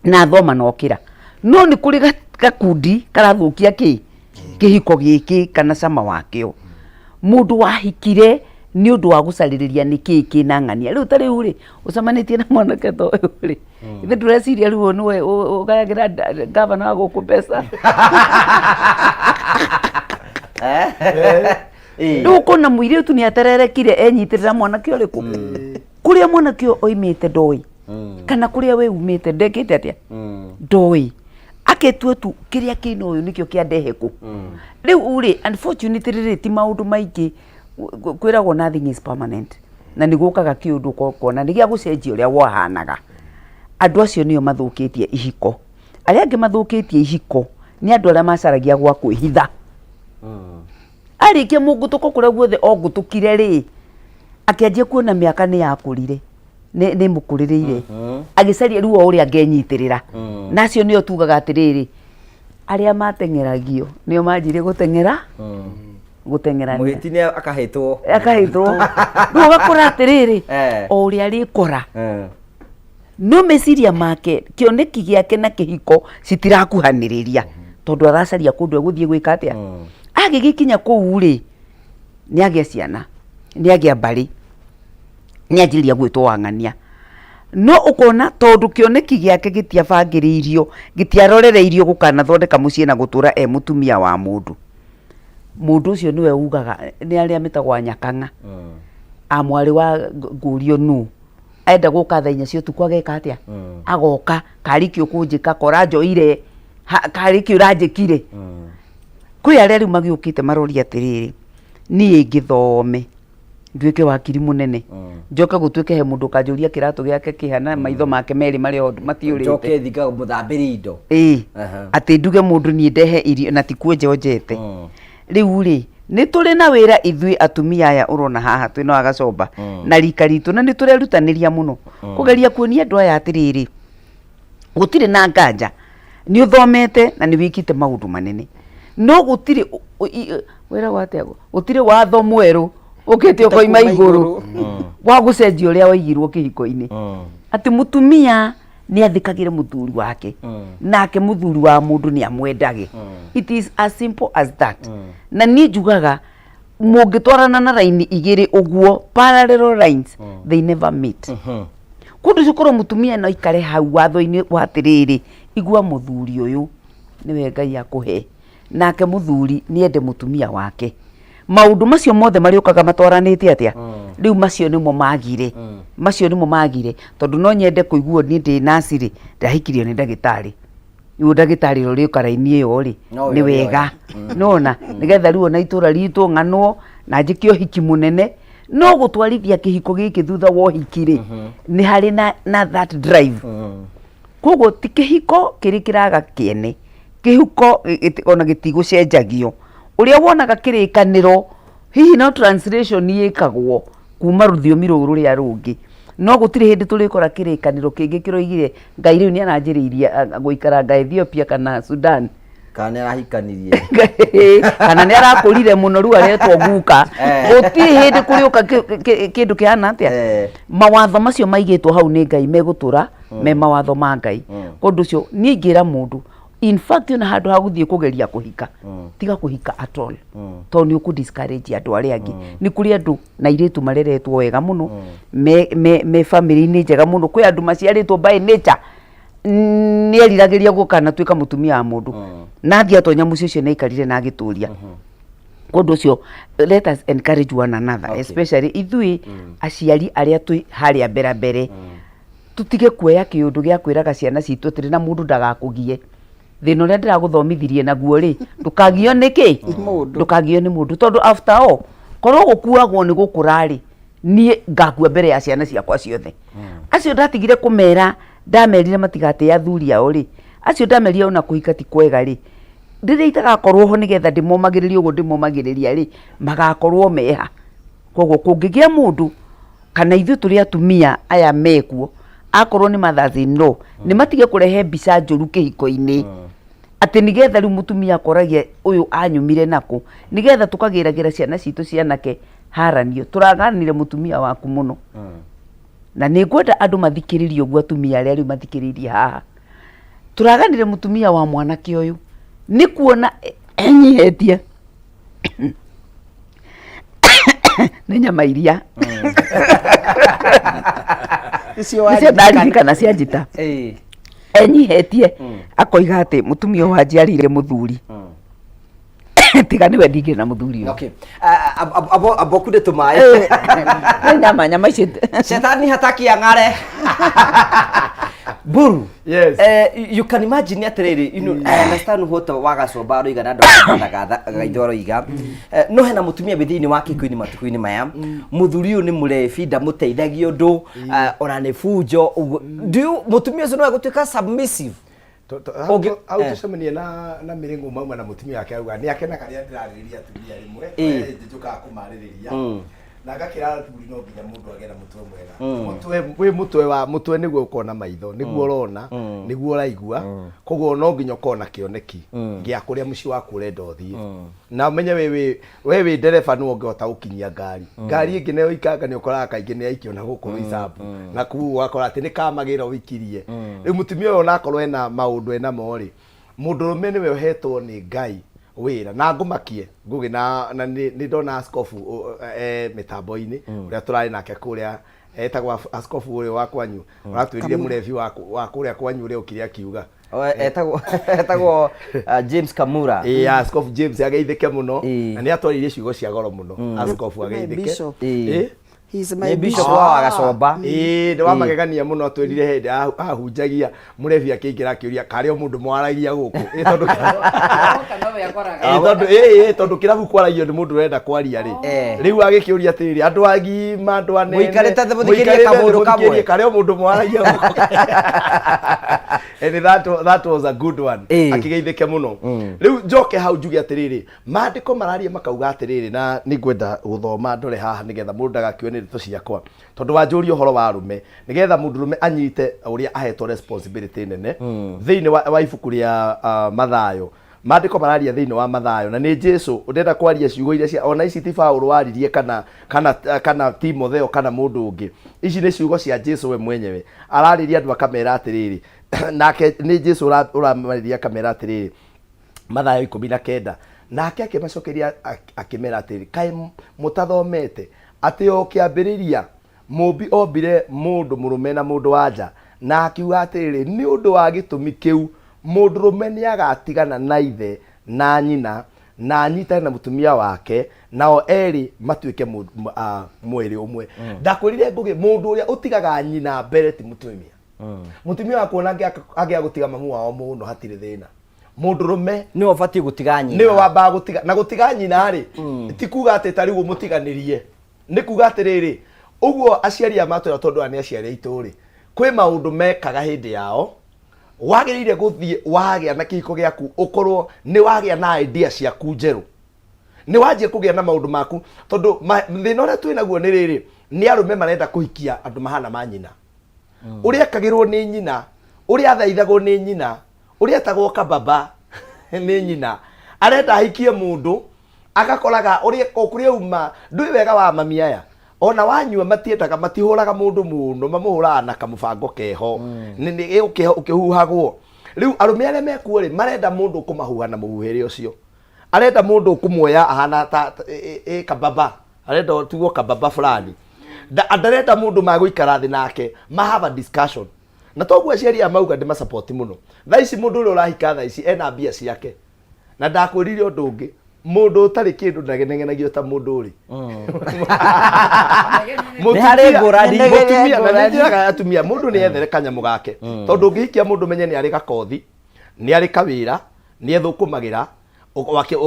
na thoma nokira no ni kuri gakundi karathukia kihiko giki kana cama wakio mundu wahikire ni undu wa gucaririria niki na ng'ania riu tari uri ucamanitie na mwanake to uri ithe ndureciria riu niwe ugayagira gavana wa guku mbeca nduko na muiritu ni atererekire enyitirira mwanake uriku kuria mwanake oimite ndoi kana kuria we umite ndekite atia ndoi aketue tu kiria kino uyu nikio kiandeheku riu uri unfortunately ti maundu maingi kwiragwo nothing is permanent na nigukaga kiundu kokona nigia gucenjia uria wahanaga andu acio nio mathukitie ihiko aria angi mathukitie ihiko ni andu aria macaragia gwa kwihitha arikia mungutuko kuria guothe ongutukire ri akianjia kuona miaka ni yakurire ni mukuririire agicaria riu uria angenyitirira nacio nio tugaga atiriri aria matengeragio nio manjire gutengera gutengera muhitini akahitwo riu gakora atiriri uria rikora no meciria make kioneki giake na kihiko citirakuhaniriria tondu aracaria kundu eguthie gwika atia agigikinya kuu ri ni agia ciana ni agia mbari ni anjiria gwitwo wang'ania no ukona tondu kioneki giake gitiabangiriirio gitiarorereirio gukana thondeka mucii na gutura mutumia wa mundu ucio niwe ugaga ni aria mitagwa Nyakang'a amwari wa Ngurio nu enda guka thainya cio tukwa geka atia agoka karikio kunjika kora njoire kari ki uranjikire kwi aria riu magiukite marori atiriri nie ngithome nduike wakiri munene njoka gutuike he mundu kanjuria kiratu giake kihana maitho make meri mari matiurite njoke thika muthambiri indo ati nduge mundu nie ndehe irio na tikuo njete riu ri ni turi na wira ithui atumia aya urona haha twina agacomba na rika ritu na ni turerutaniria muno kugeria kuonia andu aya atiriri gutire na nganja ni uthomete na ni wikite maundu manene no gutire wira gwatego gutire watho mweru ukite ukoima iguru wa gucenjia uria waigirwo kihiko-ini ati mutumia ni athikagire muthuri wake nake muthuri wa mundu ni amwendage it is as simple as that na ni njugaga mungitwarana na raini igiri uguo parallel lines they never meet kundu cukuru mutumia no ikare hau watho-ini watiriri igua muthuri uyu niwe Ngai akuhe nake muthuri ni ende mutumia wake maundu macio mothe mariukaga matwaranite atia riu macio nimo magire tondu no nyende kuiguo ni ndi nasiri ndahikirio ni ndagitari yu ndagitari ro riukaraini iyo ri ni wega nona nigetha riu na itura ritu ng'anwo na njikio hiki munene no gutwarithia kihiko giki thutha wo hikire ni hari na that drive koguo ti kihiko kirikiraga kiene kihiko ona gitigucenjagio uria wonaga kirikaniro hihi no translation yikagwo kuma ruthiomi ruru ria rungi no gutire hindi turikora kirikaniro kingi kiroigire Ngai riu ni aranjiriria guikaranga Ethiopia kana Sudan kana arahikanirie kana ni arakurire muno riu aretwo guka gutire hindi kuriuka kindu kihana atia mawatho macio maigitwo hau ni Ngai megutura me mawatho ma Ngai kundu cio ni ngira mundu in fact na handu ha guthie kugeria kuhika tiga kuhika at all to ni uku discourage andu aria angi ni kuri andu na iritu mareretwo wega muno me family ni njega muno kwi andu maciaritwo by nature ni eriragiria gukana twika mutumia wa mundu na thia tonya mucio cio na ikarire na agituria kundu cio let us encourage one another especially ithui aciari aria twi haria mbere tutige kuoya kiundu gia kwiraga ciana citu tiri na mundu ndagakugie thino ria ndiraguthomithirie naguo ri ndukagio niki ndukagio ni mundu tondu after all korwo gukuagwo ni gukurari nie ngakua mbere ya ciana ciakwa ciothe acio ndatigire kumera ndamerire matigate athuri ao ri acio ndamerire ona kuhika ti kwega ri ndire itagakorwo ho nigetha ndimomagiririe uguo ndimomagiriria ri magakorwo meha koguo kungigia mundu kana ithu turi atumia aya mekuo akorwo ni mathathi no ni matige kurehe mbica njuru kihiko-ini ati nigetha riu mutumia akoragie uyu anyumire naku nigetha tukagiragira ciana citu cianake haranio turaganire mutumia waku muno na ningwenda andu mathikiririe uguo atumia aria riu mathikiririe haha turaganire mutumia wa mwanake uyu ni kuona enyihetie ni nyama iria icio ndarikana cia njita enyihetie akoiga ati mutumia wa njiarire muthuri tiga niwe ndingĩ na muthuri okay abokude tumae nyama ici shetani hataki ang'are buru yes you can imagine atiriri you know I understand hota wagacomba roiga na ndo gaithoro iga no hena mutumia bithini wake kwini matukuini maya muthuri uyu ni murefi ndamuteithagio undu ona ni fujo do mutumia ucio no gutuika submissive au tucemanie na miringo mauma na mutumia wake auga ni akenaga ria ndiraririria atumia rimwe njuka kumaririria na gakira turi no nginya mundu agera mutwe mwega mutwe mutwe niguo ukona maitho niguo urona niguo uraigua koguo no nginya ukona kioneki gia kuria muci waku urenda uthie na umenye wewe ndereba no ngihota gukinyia ngari ingi nayo ikanga ni ukoraga kaingi ni aikio na guku isabu na ku wakora ati ni kamagira wikirie riu mutumia uyu nakorwo ena maundu ena mori mundurume niwe uhetwo ni Ngai wira na ngumakie ngugi na ni ndona askofu mitambo-ini uria turari nake kuria etagwa askofu uri wa kwanyu uratwirire murevi wa kuria kwanyu uri ukiria kiuga etagwo James Kamura askofu James ageithike muno na ni atwarire ciugo cia goro muno askofu ageithike He's my bishop wa Gacomba. Nĩ wa magegania mũno twĩrire hĩndĩ ahunjagia mũrebi akĩingĩra akĩũria karĩ o mũndũ mwaragia gũkũ tondũ kĩrabu kwaragio nĩ mũndũ ũrenda kwaria rĩ rĩu agĩkĩũria atĩrĩrĩ andũ agima andũ anene mũikarĩte mũthikĩrie kamũndũ kamwe karĩ o mũndũ mwaragia gũkũ and that was a good one akĩgeithĩke mũno rĩu njoke hau njuge atĩrĩrĩ maandĩko mararia makauga atĩrĩrĩ na nĩngwenda gũthoma ndore haha nĩgetha mũndũ ndagakĩone ndeto ciakwa tondu wanjũria ũhoro wa rume nĩgetha mũndũrũme anyite ũrĩa ahetwo responsibility nene thĩinĩ wa ibuku rĩa Mathayo maandĩko mararia thĩinĩ wa Mathayo na nĩ Jesu ndenda kwaria ciugo iria cia ona ici ti Paulo waririe kana Timotheo kana mũndũ ũngĩ ici nĩ ciugo cia Jesu we mwenyewe arariria andũ akamera atĩrĩrĩ nake nĩ Jesu ũramariria akamera atĩrĩrĩ Mathayo 19 nake akĩmacokeria akĩmera atĩrĩrĩ kaĩ mũtathomete atĩ o kĩambĩrĩria mũmbi ombire mũndũ mũrũme na mũndũ wanja na akiuga atĩrĩrĩ nĩ ũndũ wa gĩtũmi kĩu mũndũrũme nĩ agatigana na ithe na nyina na anyitane na mũtumia wake nao erĩ matuĩke mwĩrĩ ũmwe ndakwĩrire ngũgĩ mũndũ ũrĩa ũtigaga nyina mbere ti mũtumia mũtumia wake ona angĩa gũtiga mamu wao mũno hatirĩ thĩna mũndũrũme nĩwe ũbatiĩ gũtiga nyina nĩwe wambaga gũtiga na gũtiga nyina rĩ ti kuga atĩ ta rĩu mũtiganĩrie nĩ kuga atĩrĩrĩ ũguo aciari a matũra tondũ ani aciari aitũ rĩ kwĩ maũndũ mekaga hĩndĩ yao wagĩrĩire gũthiĩ wagĩa na kĩhiko gĩaku ũkorwo nĩ wagĩa na idea ciaku njerũ nĩ wanjie kũgĩa na maũndũ maku tondũ thĩna ũrĩa twĩ naguo nĩ rĩrĩ nĩ arũme marenda kũhikia andũ mahana ma nyina ũrĩa akagĩrwo nĩ nyina ũrĩa athaithagwo nĩ nyina ũrĩa etagwo kababa nĩ nyina arenda ahikie mũndũ agakoraga ũrĩa kũrĩa uma ndũĩ wega wa mami aya ona wanyua matiendaga matihũraga mũndũ mũno mamũhũraga na kamũbango keho nĩ ũkĩhuhagwo rĩu arũme arĩa mekuo rĩ marenda mũndũ kũmahuha na mũhuhĩre ũcio arenda mũndũ kũmuoya ahana ta kababa arenda tugo kababa fulani ndarenda mũndũ magũikara thĩ nake mahava discussion na toguo aciari amauga ndĩ support mũno thaa ici mũndũ ũrĩa ũrahika thaa ici ena mbia ciake na ndakwĩrire ũndũ ũngĩ mũndũ ũtarĩ kĩndũ ndagenagio ta mũndũ ũrĩ nĩ harĩ ngũrani mũtumia na nĩ njĩraga atumia mũndũ nĩ ethere kanyamũ gake tondũ ũngĩhikia mũndũ menye nĩ arĩ gakothi nĩ arĩ kawĩra nĩ ethũkũmagĩra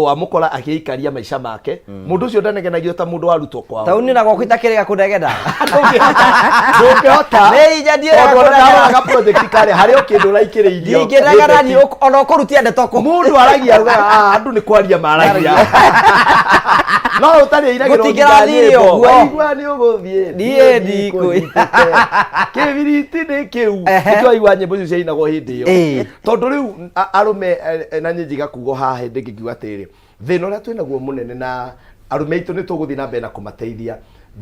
wamũkora akĩikaria maica make mũndũ ũcio ndanegenagio ta mũndũ warutwo kwao tauni na gwako itakĩrĩga kũnegena ndũngĩhota nĩ injadiĩga kũnegena project karĩ harĩ o kĩndũ ũraikĩrĩirio ndingĩnegena ni ona ũkũrutia ndeto kũ mũndũ aragia andũ nĩ kwaria maragia no ũtarĩ iragĩrwo gũtingĩrathiire ũguo waigua nĩ ũgũthiĩ niĩ ndikũĩ kĩbiriti nĩ kĩu nĩtwaigua nyĩmbo icio ciainagwo hĩndĩ ĩyo tondũ rĩu arũme na niĩ njigakugo haha hĩndĩ ĩngĩ ngiuga atĩrĩ thĩna ũrĩa twĩ naguo mũnene na arũme aitũ nĩ tũgũthiĩ na mbere na kũmateithia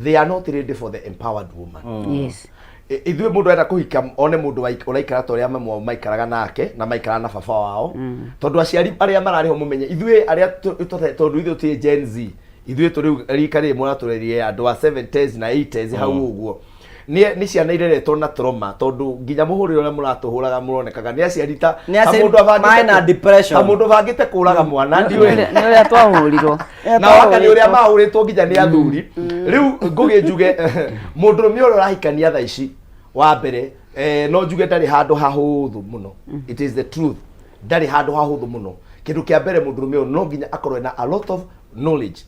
they are not ready for the empowered woman yes ithuĩ mũndũ enda kũhika one mũndũ ũraikara ta ũrĩa mamo maikaraga nake na maikara na baba wao tondũ aciari arĩa mararĩho mũmenye ithuĩ arĩa tondũ ithuĩ tĩ Gen Z ithuĩ tũrĩ rika rĩmwe na tũrerie andũ a 70s na 80s hau ũguo nĩ ciana ireretwo na trauma tondũ nginya mũhũrĩre ũrĩa mũratũhũraga mũronekaga nĩ aciari ta mũndũ abangĩte na depression mũndũ abangĩte kũraga mwana ndiũĩ nĩ ũrĩa twahũrirwo na waka nĩ ũrĩa mahũrĩtwo nginya nĩ athuri rĩu ngũgĩ njuge mũndũrũme ũrĩa ũrahikania thaa ici wa mbere no njuge ndarĩ handũ hahũthũ mũno it is the truth ndarĩ handũ hahũthũ mũno kĩndũ kĩa mbere mũndũrũme ũyũ no nginya akorwo na a lot of knowledge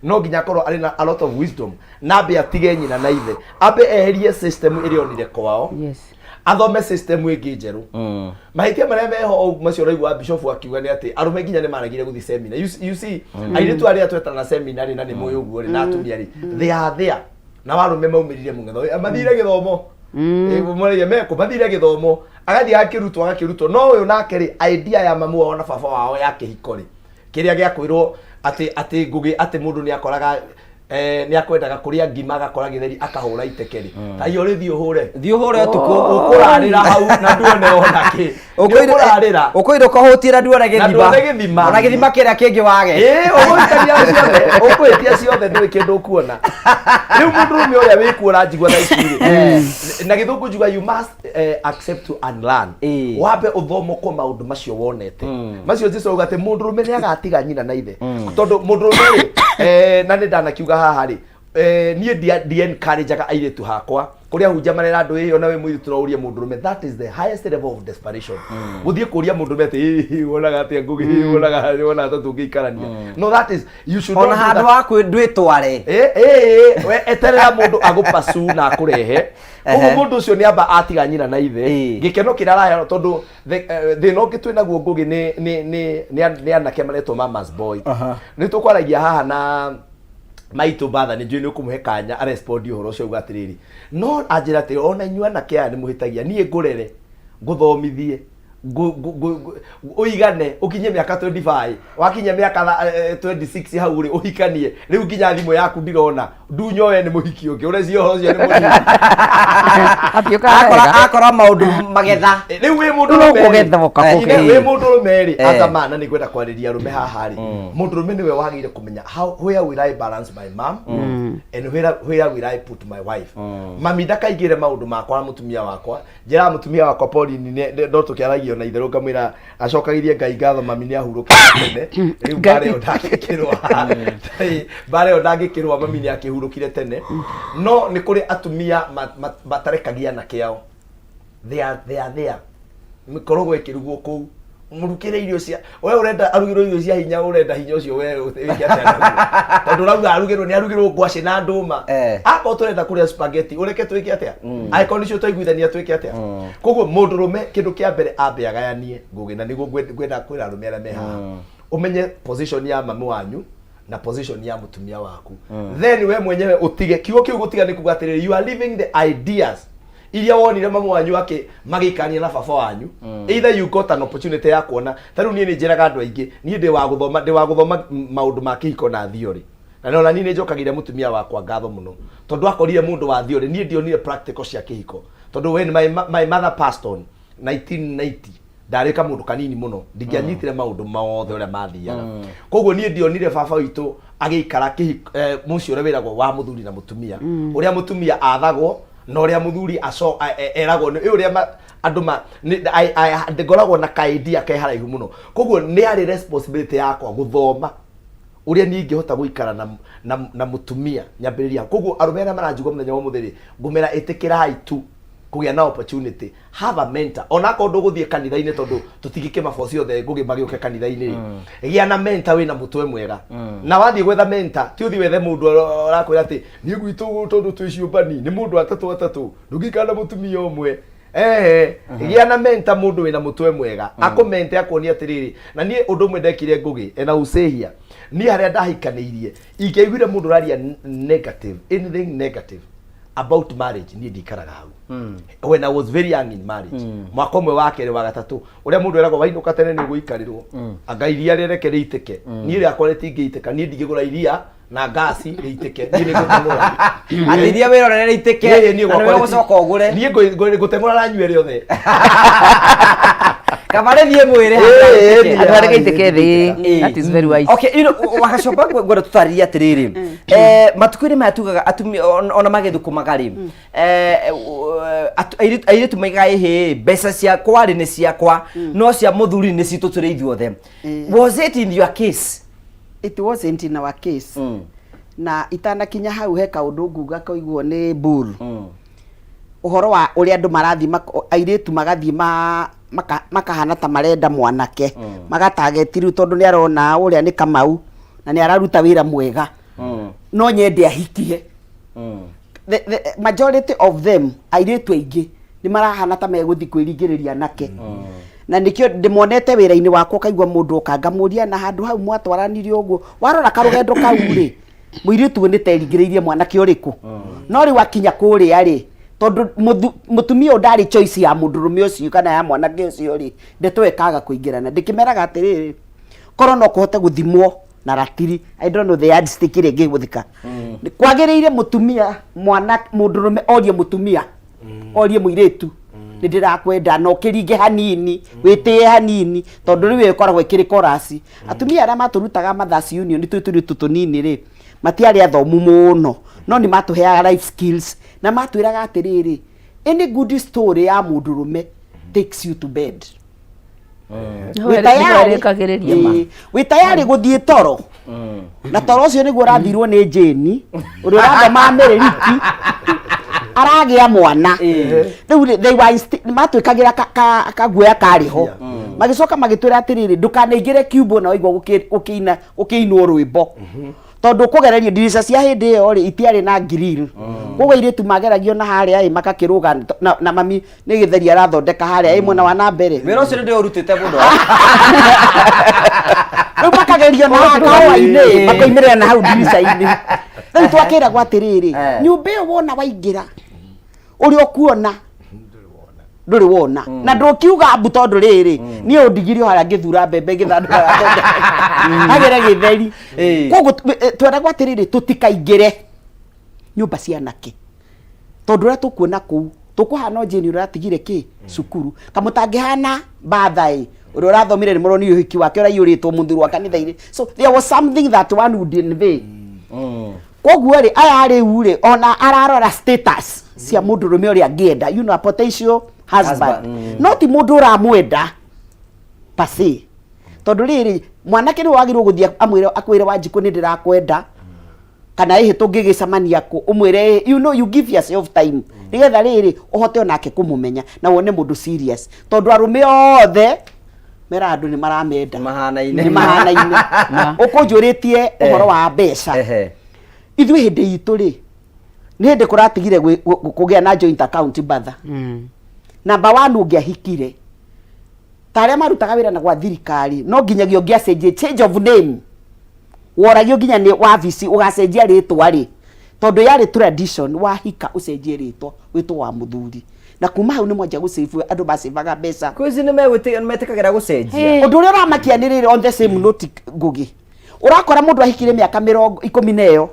no nginya akorwo arĩ na a lot of wisdom na ambe atige nyina na ithe ambe eherie system ĩrĩa onire kwao athome system ĩngĩ njerũ mahĩtia marĩa meho macio ũraigua bishop akiuga nĩ atĩ arũme nginya nĩ maregire gũthiĩ seminar you see airĩtu arĩa twetana na seminar na nĩ mũĩ ũguo rĩ na atumia rĩ they are there na warũme maumĩrire mũng'etho mathire gĩthomo mwarĩria meko mathire gĩthomo agathiĩ agakĩrutwo no ũyũ nake rĩ idea ya mamu wao na baba wao ya kĩhiko rĩ kĩrĩa gĩakwĩrwo atĩ ngũgĩ atĩ mũndũ nĩ akoraga nĩ akwendaga kũrĩa ngima agakora gĩtheri akahũra itekeri ta iyo rĩ thiĩ ũhũre ũtukũ ũkũrarĩra hau na nduone ona kĩ ũkũrarĩra ũkũire ũkahũtira nduone gĩthima ona gĩthima kĩrĩa kĩngĩ wage ũkũhĩtia ciothe ndũrĩ kĩndũ ũkuona rĩu mũndũrũme ũrĩa wĩkuo njigua thaa ici rĩ na gĩthũngũ njuga you must accept to unlearn wambe ũthomoko maũndũ macio wonete macio Jesũ auga atĩ mũndũrũme nĩ agatiga nyina na ithe tondũ mũndũrũme rĩ na nĩ ndanakiuga haha rĩ nie di encourage ka aire tu hakwa kuria hunja marera andu iyo na we muiru turouria mundurume. That is the highest level of desperation. Guthie kuria mundurume ati wonaga atia ngugi wonaga wona tutungiikarania. No, that is you should not. Ona handu haku ndwitware we eterera mundu agupasu na akurehe ugu mundu ucio ni amba atiga nyina na ithe gikeno kiraraya tondu the no gitwe naguo ngugi ni anake maretwo mama's boy. Ni tukwaragia haha na maitu batha ni njui ukumuhe kanya arespond uhoro ucio ugatiriri no anjira ati ona inyua na kia ni muhitagia nie ngurere nguthomithie uigane ukinye miaka 25 wakinya miaka 26 hau ri uhikanie riu nginya thimu yaku ndirona ndunyoe ni muhiki ungi ureci uhoro ucio ni muhiki akora maundu magetha riu wi mundu wi mundu rumeri azamana ni kwenda kwariria rume haha ri mundu rume niwe wagire kumenya where will I balance my mom and where will I put my wife. Mami ndakaigire maundu makwa na mutumia wakwa njira mutumia wakwa Pauline ndo tukiaragio na itheru ngamwira acokagirie Ngai ngatho mami ni ahurukire tene riu bare ondangikirwa mami ni akihurukire tene no ni kuri atumia batarekagia na kiao they are there mikorogo ikirugwo ku murukire irio cia we urenda arugirwo irio cia hinya urenda hinya ucio we wiki atia tondu rauga arugirwo ni arugirwo ngwaci na nduma ako turenda kuria spaghetti ureke twike atia aiko nicio twaiguithania twike atia koguo mundu rume kindu kia mbere ambe agayanie ngugi na niguo gwenda kwira rume ara meha umenye position ya mamu wanyu na position ya mutumia waku then we mwenyewe utige kiugo kiu gutiga ni kugatirira you are living the ideas iria wonire mamu wanyu ake magikania na baba wanyu either you got an opportunity ya kuona taru nie ni njiraga andu aingi nie ndi wa guthoma maundu ma kihiko na theory na nona nie ni njokagire mutumia wakwa ngatho muno tondu akorire mundu wa theory nie ndionire practical cia kihiko tondu when my mother passed on 1990 ndarika mundu kanini muno ndingianyitire maundu maothe uria mathiaga koguo nie ndionire baba witu agikara mucio ure wiragwo wa muthuri na mutumia uria mutumia athagwo no uria muthuri eragwo ni uria andu ngoragwo na kaidia ke haraihu muno koguo ni ari responsibility yakwa guthoma uria ni ingihota guikara na mutumia nyambiriria koguo arumera maranjugwo muthenya wa muthiri ngumera itikirai tu kugia na opportunity have a mentor onako nduguthie kanitha-ini tondu tutigike maboci othe ngugi magioke kanitha-ini gia na mentor wina mutwe mwega na wathie gwetha mentor ti uthi wethe mundu arakwira ati ni gwitu tondu twiciumbani ni mundu atatu ndugikana mutumia umwe gia na mentor mundu wina mutwe mwega akomente akonia atiriri na nie undu mwe ndekire ngugi ena usehia ni haria ndahikaniirie ingeiguire mundu raria negative anything negative about marriage ni ndikaraga hau when I was very young in marriage mwaka umwe wa kere wa gatatu uria mundu eragwo wainuka tene ni guikarirwo anga iria rirekere itike ni ria koreti ngiiteka ni ndigigura iria na gasi riitike ni ngutengura atiria wirorere itike ni gucoka ugure ni ngutengura na nywere othe kabare thie mwire atware itike thi that is very wise. Okay, wagacoka ngora tutariria atiriri matukuri matugaga atumia ona magethuku magari airitu maigai he mbeca ciakwa ri ni ciakwa no cia muthuri ni citu turi ithuothe. Was it in your case? It wasn't in our case. Na itana kinya hau he kaundu nguga koiguo ni bull uhoro wa uria andu marathi airitu magathi makahana ta marenda mwanake magatagetiru tondu ni arona uria ni Kamau na ni araruta wira mwega no nyende ahikie the majority of them airitu aingi ni marahana ta meguthi kwiringiriria nake na nikio ndimonete wira-ini wakwa kaigwa mundu okangamuria na handu hau mwatwaranirio uguo warora karugendo kau ri muiritu ni teringiriirie mwanake uriku no ri wakinya kuria ri tondu mutumia ndari choice ya mundurume ucio kana ya mwanake ucio ri ndeto ekaga kuingirana ndikimeraga atiriri koro no kuhote guthimwo na ratiri I don't know the yardstick ire ngiguthika kwagiriire mutumia mwana mundurume orie mutumia orie muiritu ndirakwenda no kiringe hanini witie hanini tondu riwe ukoragwo ikiri chorus atumia ara maturutaga mathasi union turi tutunini ri matiari athomu muno no ni matuheaga life skills na matwiraga atiriri any good story ya mundurume takes you to bed wi tayari guthie toro na toro ucio niguo rathirwo ni Jane uri rathoma Ameriki aragia mwana riu they were matwikagira kaguoya kariho magicoka magitwira atiriri ndukanaingire cube na waigwa ukiinwo rwimbo tondu kugererio dirisha cia hindi iyo ri itiari na grill koguo iritu mageragio na haria makakiruga na mami ni githeri arathondeka haria mwena wa na mbere wira ucio ndio urutite mundu riu makagerio na kawa-ini makoimirira na hau dirisha-ini riu twakira gwa atiriri nyumba iyo wona waingira uri okuona nduri wona na ndukiuga mbu tondu riri ni undigirio haria ngithura mbembe ngithandura agere githeri koguo twera gwa atiriri tutikaingire nyumba cia nake tondu ria tukuona kuu tukuhana Jane uratigire ki cukuru kamutangihana bathai uri urathomire ni muroni uhiki wake uraiyuritwo muthuru wa kanitha-ini so there was something that one would invade koguo ri aya riu ri ona ararora status cia mundu rume uri angienda you know a potential husband not mundu uramwenda pasi tondu riri mwanake ni wagirwo guthia amwire akwire Wanjiku ni ndirakwenda kana ihi tungigicamania ku umwire you know you give yourself time nigetha riri uhote onake kumumenya na wone mundu serious tondu arume othe mera andu ni maramenda mahana-ine ni mahana-ine ukunjuritie uhoro wa mbeca ithui hindi itu ri ni hindi kuratigire kugia na joint account bather namba 1 ungiahikire taria marutaga wira na gwa thirikari no nginyagio ngiacenjie change of name woragio nginya ni wabici ugacenjia ritwa ri tondu yari tradition wahika ucenjie ritwa witwa wa muthuri na kuma hau ni mwanja guceifu andu bacevaga mbeca kwizi ni metikagira gucenjia undu uria uramakianirire on the same note ngugi urakora mundu ahikire miaka 10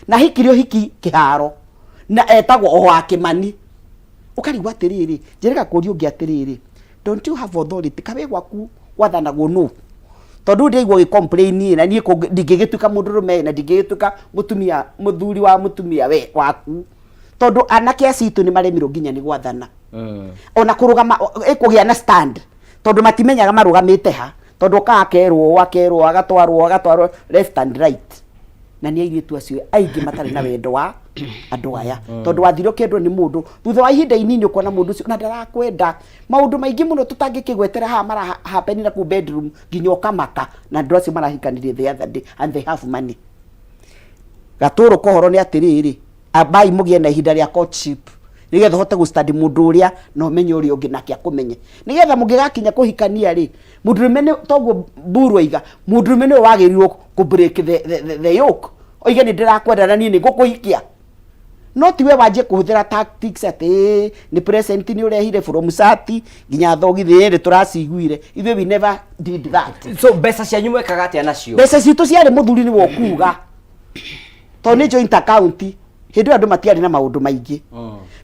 na hikirio hiki kiharo na etagwo o wa Kimani ukarigwa atiriri njirika kurio ngi atiriri don't you have authority kabe gwaku wathanagwo no tondu ndigwo gicomplain na nie ndingigituka mundu rume na ndingigituka mutumia muthuri wa mutumia we waku tondu anake acitu ni maremirwo nginya ni gwathana ona kurugama ikugia na stand tondu matimenyaga marugamite ha tondu kakerwo agatwarwo left and right na ni airitu acio aingi matari na wendo wa andu aya tondu wathiro kendwo ni mundu thutha wa ihinda inini ukona mundu ucio na ndarakwenda maundu maingi muno tutangikigwetera ha mara happen na ku bedroom nginya ukamaka na ndu acio marahikanirie the other day and they have money gaturu kohoro ni atiriri abai mugie na ihinda ria courtship nigetha hote gu study mundu uria no menye uri ungi nake akumenye nigetha mungigakinya kuhikania ri mundu rumene toguo mburu aiga mundu rumene wagirirwo ku break the yoke oige ni ndirakwenda na ni ngukuhikia no tiwe wanje kuhuthira tactics ati ni present ni urehire from sati nginya thogithi ri turaciguire ithe we never did that so besa cia nyume kagati anacio besa citu ciari muthuri ni wokuga to ni joint account hindu andu matiari na maundu maingi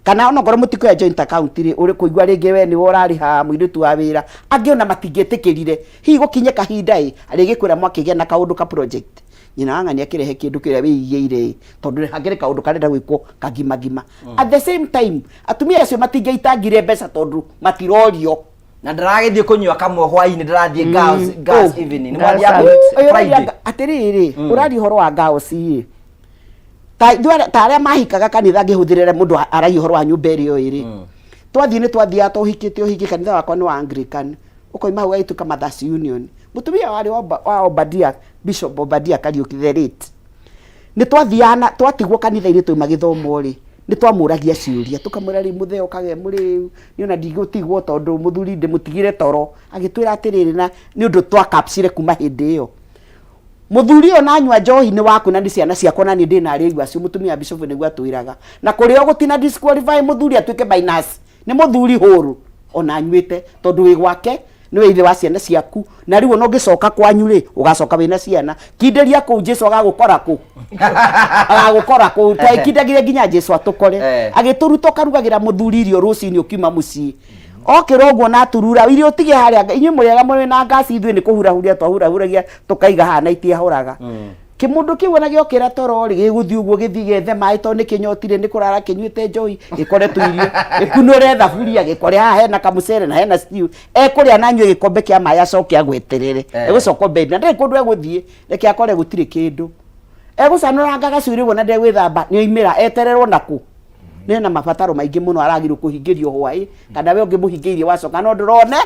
kana ona ngoro mutiko ya joint account ri uri kuigwa ringi we ni urari ha muiritu wa wira angi ona matingetikirire hi gukinye kahinda arigikwira mwakigia na kaundu ka project nyina anga ni akirehe kindu kiria wiigeire tondu hangire kaundu karenda gwikwo kagimagima at the same time atumia acio matingeitangire mbeca tondu matirorio na ndaragithie kunywa kamwe hwaini ndarathie gas evening ni mwandia Friday atiriri urari horo wa gas ii ta aria mahikaga kanitha ngihuthirire mundu arai horo wa nyumba irio iri twathie ni twathia tuhikite uhiki kanitha wakwa ni wa Anglican ukoima hau aituka Mothers Union mutumia wari wa Obadia Bishop Obadia Kariuki the late ni twathiana twatigwo kanitha iri twa magithomo ri ni twamuragia ciuria tukamwira ri mutheo kage muri ni ona ndigutigwo tondu muthuri ndimutigire toro agitwira atiriri na ni undu twa capsule kuma hindi iyo muthuri ona anywa njohi ni waku na ciana ciakwa na ni ndina ari igwa cio mutumia Bishop niguo atwiraga na kurio gutina disqualify muthuri atuike minus ni muthuri huru ona anywite tondu wi gwake ni we ithe wa ciana ciaku na riu no ngicoka kwanyu ri ugacoka wina ciana kinderia ku Jesu agagukora ku twaikindagira nginya Jesu atukore agituruta karugagira muthuri irio rucini ukiuma mucii okirogwo na turura irio tige haria inyu muriaga muri na ngasi ithui ni kuhurahuria twahurahuragia tukaiga hana itia horaga kimundu kiu na giokira toro ri giguthi uguo githi gethe mai to ni kinyotire ni kurara kinyuite njoi gikore tu irio gikunure thaburia gikore ha hena kamucere na hena stew ekuria na nyue gikombe kia mai acoke agweterere egucoka bedi na ndi kundu eguthie reke akore gutire kindu egucanura ngaga curi wona ndi gwithamba ni oimira etererwo naku ni na mabataro maingi muno aragirwo kuhingirio hwai kana we ungimuhingeirie wacoka no ndurone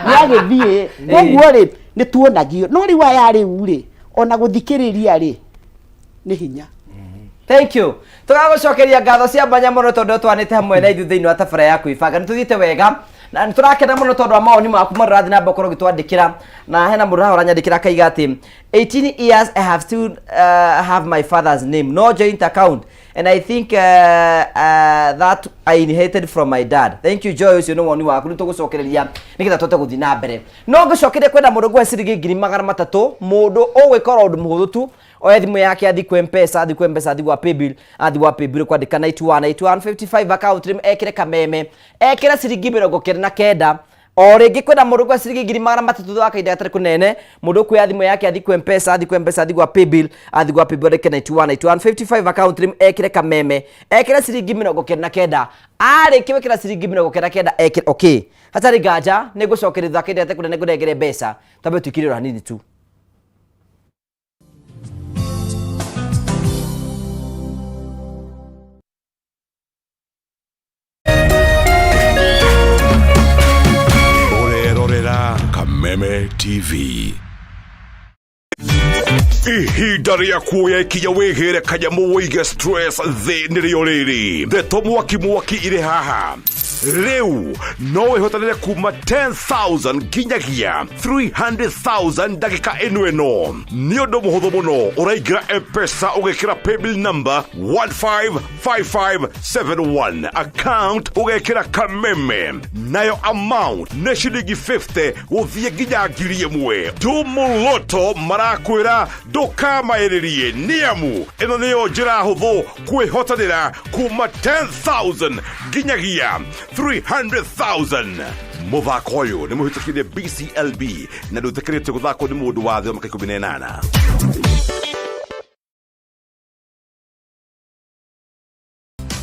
ni agithie koguo ri ni tuonagio no ri wa yari uri ona guthikiriria ri ni hinya. Thank you. Tugagucokeria ngatho cia mbanya muno tondu twanite hamwe na ithu thiini wa tabara ya kwibanga nituthiite wega na niturakena muno tondu wa maoni maku marathi na mbokoro gitwandikira na hena mundu hahora nyandikira kaiga ati 18 years I have still have my father's name, no joint account, and I think that I inherited from my dad. Thank you Joy, ucio no woni waku nitugucokereria nikitha tote guthi na mbere no ngucokerie kwenda mundu gwa ciringi 300 mundu ugwikora undu muhuthu tu oya thimu yake athi kwa mpesa athi wa paybill kwandika 918155 account rim ekire kameme ekire ciringi 79 o ringi kwenda mundu kwa ciringi 300 akaida atari kunene mundu kwa thimu yake athi kwa mpesa athi wa paybill reke 918155 account rim ekire kameme ekire ciringi 79 ari kiwekira ciringi 79 ekire okay hatari gaja nigucokeritha akaida atari kunene ngudegere mbeca tabe tukirira hanini tu. Kameme TV. Ihinda ria kuoya ikinya wigire kanyamu wige stress thini rio riri ndeto mwaki iri haha riu no ihotanire kuma 10,000 nginyagia 300,000 ndagika eno ni undu muhuthu muno uraingira mpesa ugekira paybill number 155571 account ugekira kameme nayo amount ni shilingi 50 guthie nginya 1,000 Tumoloto marakwira ndukamairirie niamu ino niyo njira huthu kwihotanira kuma 10,000 nginyagia 300,000 muthako uyu ni muhitukirie BCLB na nduthikirite guthako ni mundu wa thio maka 18.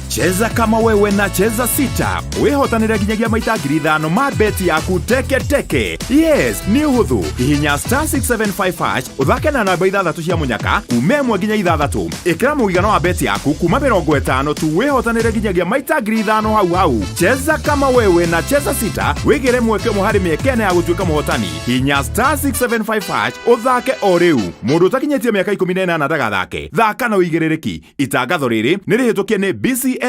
Cheza kama wewe na cheza sita. Wehotanire nginyagia maita 5,000 ma beti yaku teke. Yes, ni huthu. Hihinya *675# uthake na namba 6 cia munyaka kumemwe nginya 6. Ikira muigano wa beti yaku kuma 50 tu wehotanire nginyagia maita 5,000 hau. Cheza kama wewe na cheza sita. Wigire mweke muhari miekene ya gutuika muhotani. Hihinya *675# uthake o riu. Mundu takinyetie miaka 18 ndagathake. Thaka na uigirereki. Itangatho riri ni rihitukie ni BCLB.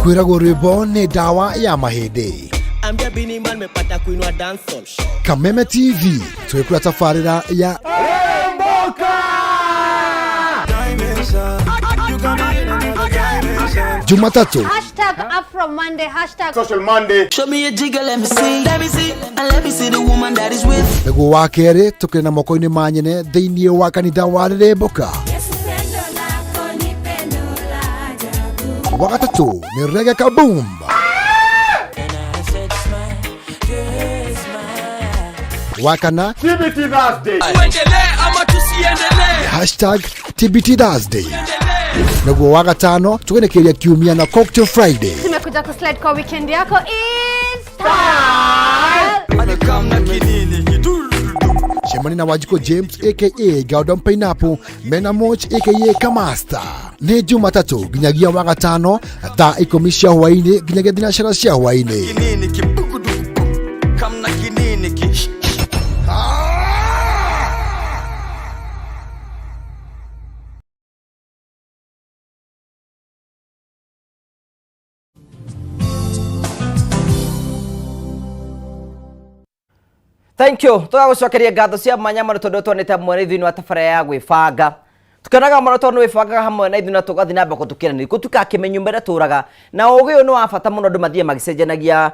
Kwiragwo rwimbo ni dawa ya mahindi. Kameme TV twikura tafarira ya Jumatatu #AfroMonday #Social Monday. Show me a jigger, let me see and let me see the woman that is with. Niguo wa keri tukiri na moko-ini ma nyene thiini wa kanitha wa Remboka. Wa gatatu ni Reggae Kaboom. Wa kana TBT Thursday. #TBT Thursday. Niguo wa gatano tugenekeria kiumia na Cocktail Friday. Tumekuja kuslide kwa weekend yako in style. Shemani na Wajiko James aka Gordon Pineapple, Mena Moch aka Kamasta. Ni Jumatatu ginyagia wa gatano thaa 10 cia hwaini ginyagia thinacara cia hwaini. Thank you. Tugagucokeria ngatho cia mwanya muno tondu twanite hamwe thiini wa tabara ya gwibanga. Tukenaga muno tondu wibanga hamwe na ithuĩ na tugathi na mbere tukiranĩria gutuka kimenyu mbere turaga na ũgĩ ũyũ nĩ wa bata mũno andũ mathiĩ magicenjanagia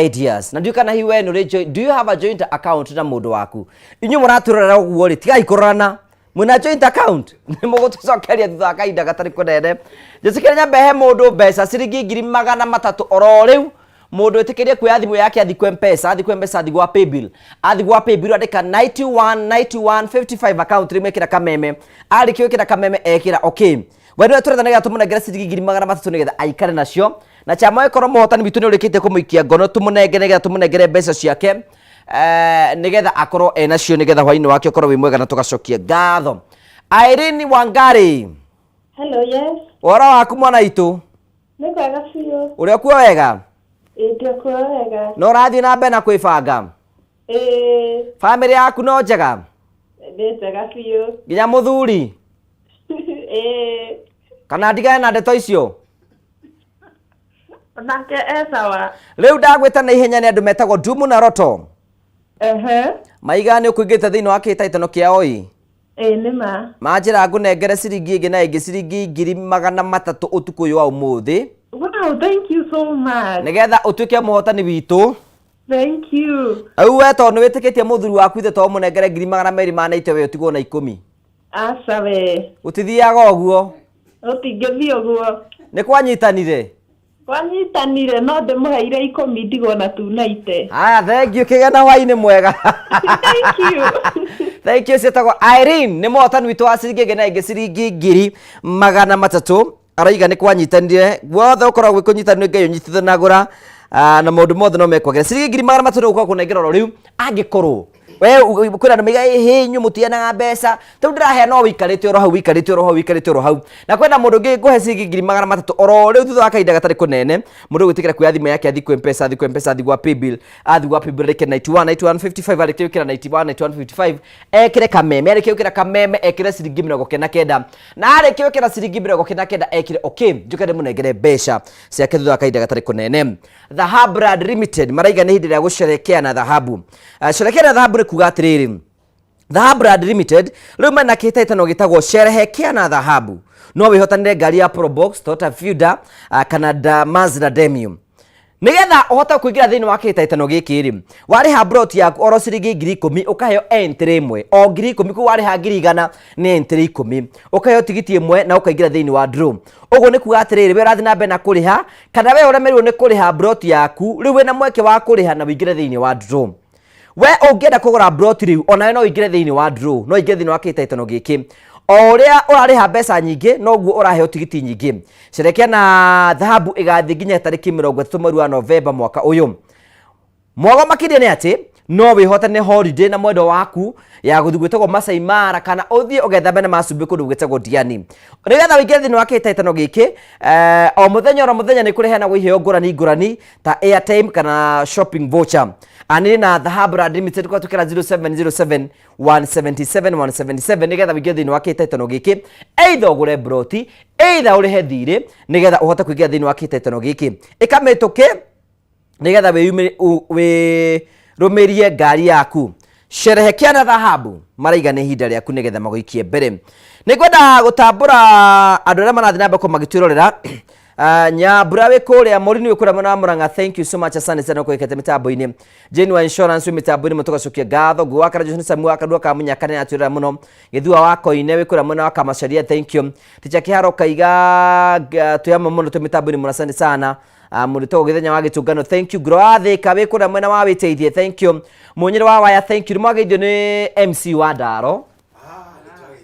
ideas. Na ndiũka na hiwe no do you have a joint account na mũndũ waku? Inyuĩ mũraturera ũguo rĩ tigai kũrorana muna joint account ni mugutucokeria thutha kainda gatari kunene njicikire nyambe he mundu mbeca ciringi 300 oro riu mundu etikirie kuya thimu yake athi kwa mpesa athi gwa paybill andika 919155 account rimekira kameme arikio kira kameme ekira okay wendo turethanega tumunengere ciringi 300 nigetha aikare nacio na chama ekoro muhotani bitu ni urikite kumuikia ngono tumunengere mbeca ciake nigetha akorwo enacio nigetha hwaini wake akorwo wi mwega na tugacokia ngatho. Irene Wangari. Hello, yes. Wara waku mwana itu? Nĩ kwega biũ. Uri kuo wega? Ndio kuo wega. No rathi na mbere na kwibanga? Family yaku no njega? Nĩ njega biũ. Nginya muthuri? Kana ndigane na ndeto icio? Onake sawa. Riu ndagwita na ihenya ni andu metagwo Ndumu na Roto. Maiga ni ukuingite thiini wa kitaitano kia oi. Nima. Majira ngunengere ciringi ingi na ingi ciringi 300 utuku uyu wa umuthi. Wow, thank you so much. Nigetha utuike muhotani witu. Thank you. Au weto ni witikitie muthuri waku ithe to munengere 200 we utigwo na 10. Aca we. Utithiaga uguo. Utingithii uguo. Ni kwanyitanire. Kwanyitanire no ndimuheire 10 ndigwo na tunaite. Thank you kigena hwaini mwega. Thank you. Thank you setagwo Irene ni muhotani witu wa ciringi ingi na ingi ciringi 300 araiga ni kwanyitanire guothe ukoragwo kunyitanire ngai unyitithanagura na maundu mothe no mekwagera ciringi 300 ukwa kunengera ro riu angikorwo we kwira ndamiga hinyu mutiana mbeca tu ndirahe no wikarite oro hau na kwenda mundu ngi nguhe ciringi 300 oro riu thutha wa kainda gatari kunene mundu gwitikira kuya thimu yake athi kwa mpesa athi gwa paybill reke 9155 areke ukira 9155 ekire kameme ekire ciringi 99 na areke ukira ciringi 99 ekire okay njukere munengere mbeca ciake thutha wa kainda gatari kunene. Dhahabu Brand Limited maraiga ni hindi ya gusherekea na dhahabu. Sherekea na dhahabu ni kuga atiriri. Dhahabu Brand Limited riu mena kitaitano gitagwo sherehekea na dhahabu. No wihotanire ngari ya Probox, Toyota Fielder kana Mazda Demio. Nigetha uhota kuingira thiini wa kitaitano giki ri wariha brot yaku oro ciringi 10,000 ukaheo entry imwe o 10,000 ku wariha 100 ni entry 10 ukaheo tigiti imwe na ukaingira thiini wa draw. Uguo ni kuga atiriri we rathi na mbe na kuriha kana we uremerirwo ni kuriha brot yaku riu we na mweke wa kuriha na wingire thiini wa draw. We ungienda kugura brot riu ona we no wingire thiini wa draw no ingire thiini wa kitaitano giki oria urariha mbeca nyingi noguo uraheo tigiti nyingi. Sherekea na dhahabu igathi nginya tariki 30 mweri wa Novemba mwaka uyu. Mwago makiria ni ati no wihotane holiday na mwendo waku ya guthugwetagwo Masai Mara kana uthie ugethambe na macumbi kundu gwetagwo Diani. Nigetha wingire thiini wa kitaitano giki o muthenya ni kureheana iheo ngurani ta airtime kana shopping voucher. Ani na Dhahabu Brand Limited kwa tukira 0707 177 nigetha wingire thiini wa kitaitano giki either ugure broti either urihe thiri nigetha uhota kuingira thiini wa kitaitano giki ikamituke nigetha we rumirie ngari yaku. Sherehekea na dhahabu maraiga ni hinda riaku nigetha maguikie mbere. Nikwenda gutambura andu aria marathi na mbako magitirorera Nyambura we kuria Morini we kuria mwana Muranga. Thank you so much asante sana kwa ikete mitambo-ini. Genuine Insurance we mitambo-ini mutugacokia ngatho guwa kana Johnson Samu akadua kamunya kana aturira muno githua wako ine we kuria mwana Kamacharia. Thank you ticha kiharo kaiga tuyama muno tu mitambo-ini muna asante sana. Murito githenya wa gitungano. Thank you Groathe kabe kuria mwana wa witeithie. Thank you munyire wa waya. Thank you mwageithio ni MC wa Ndaro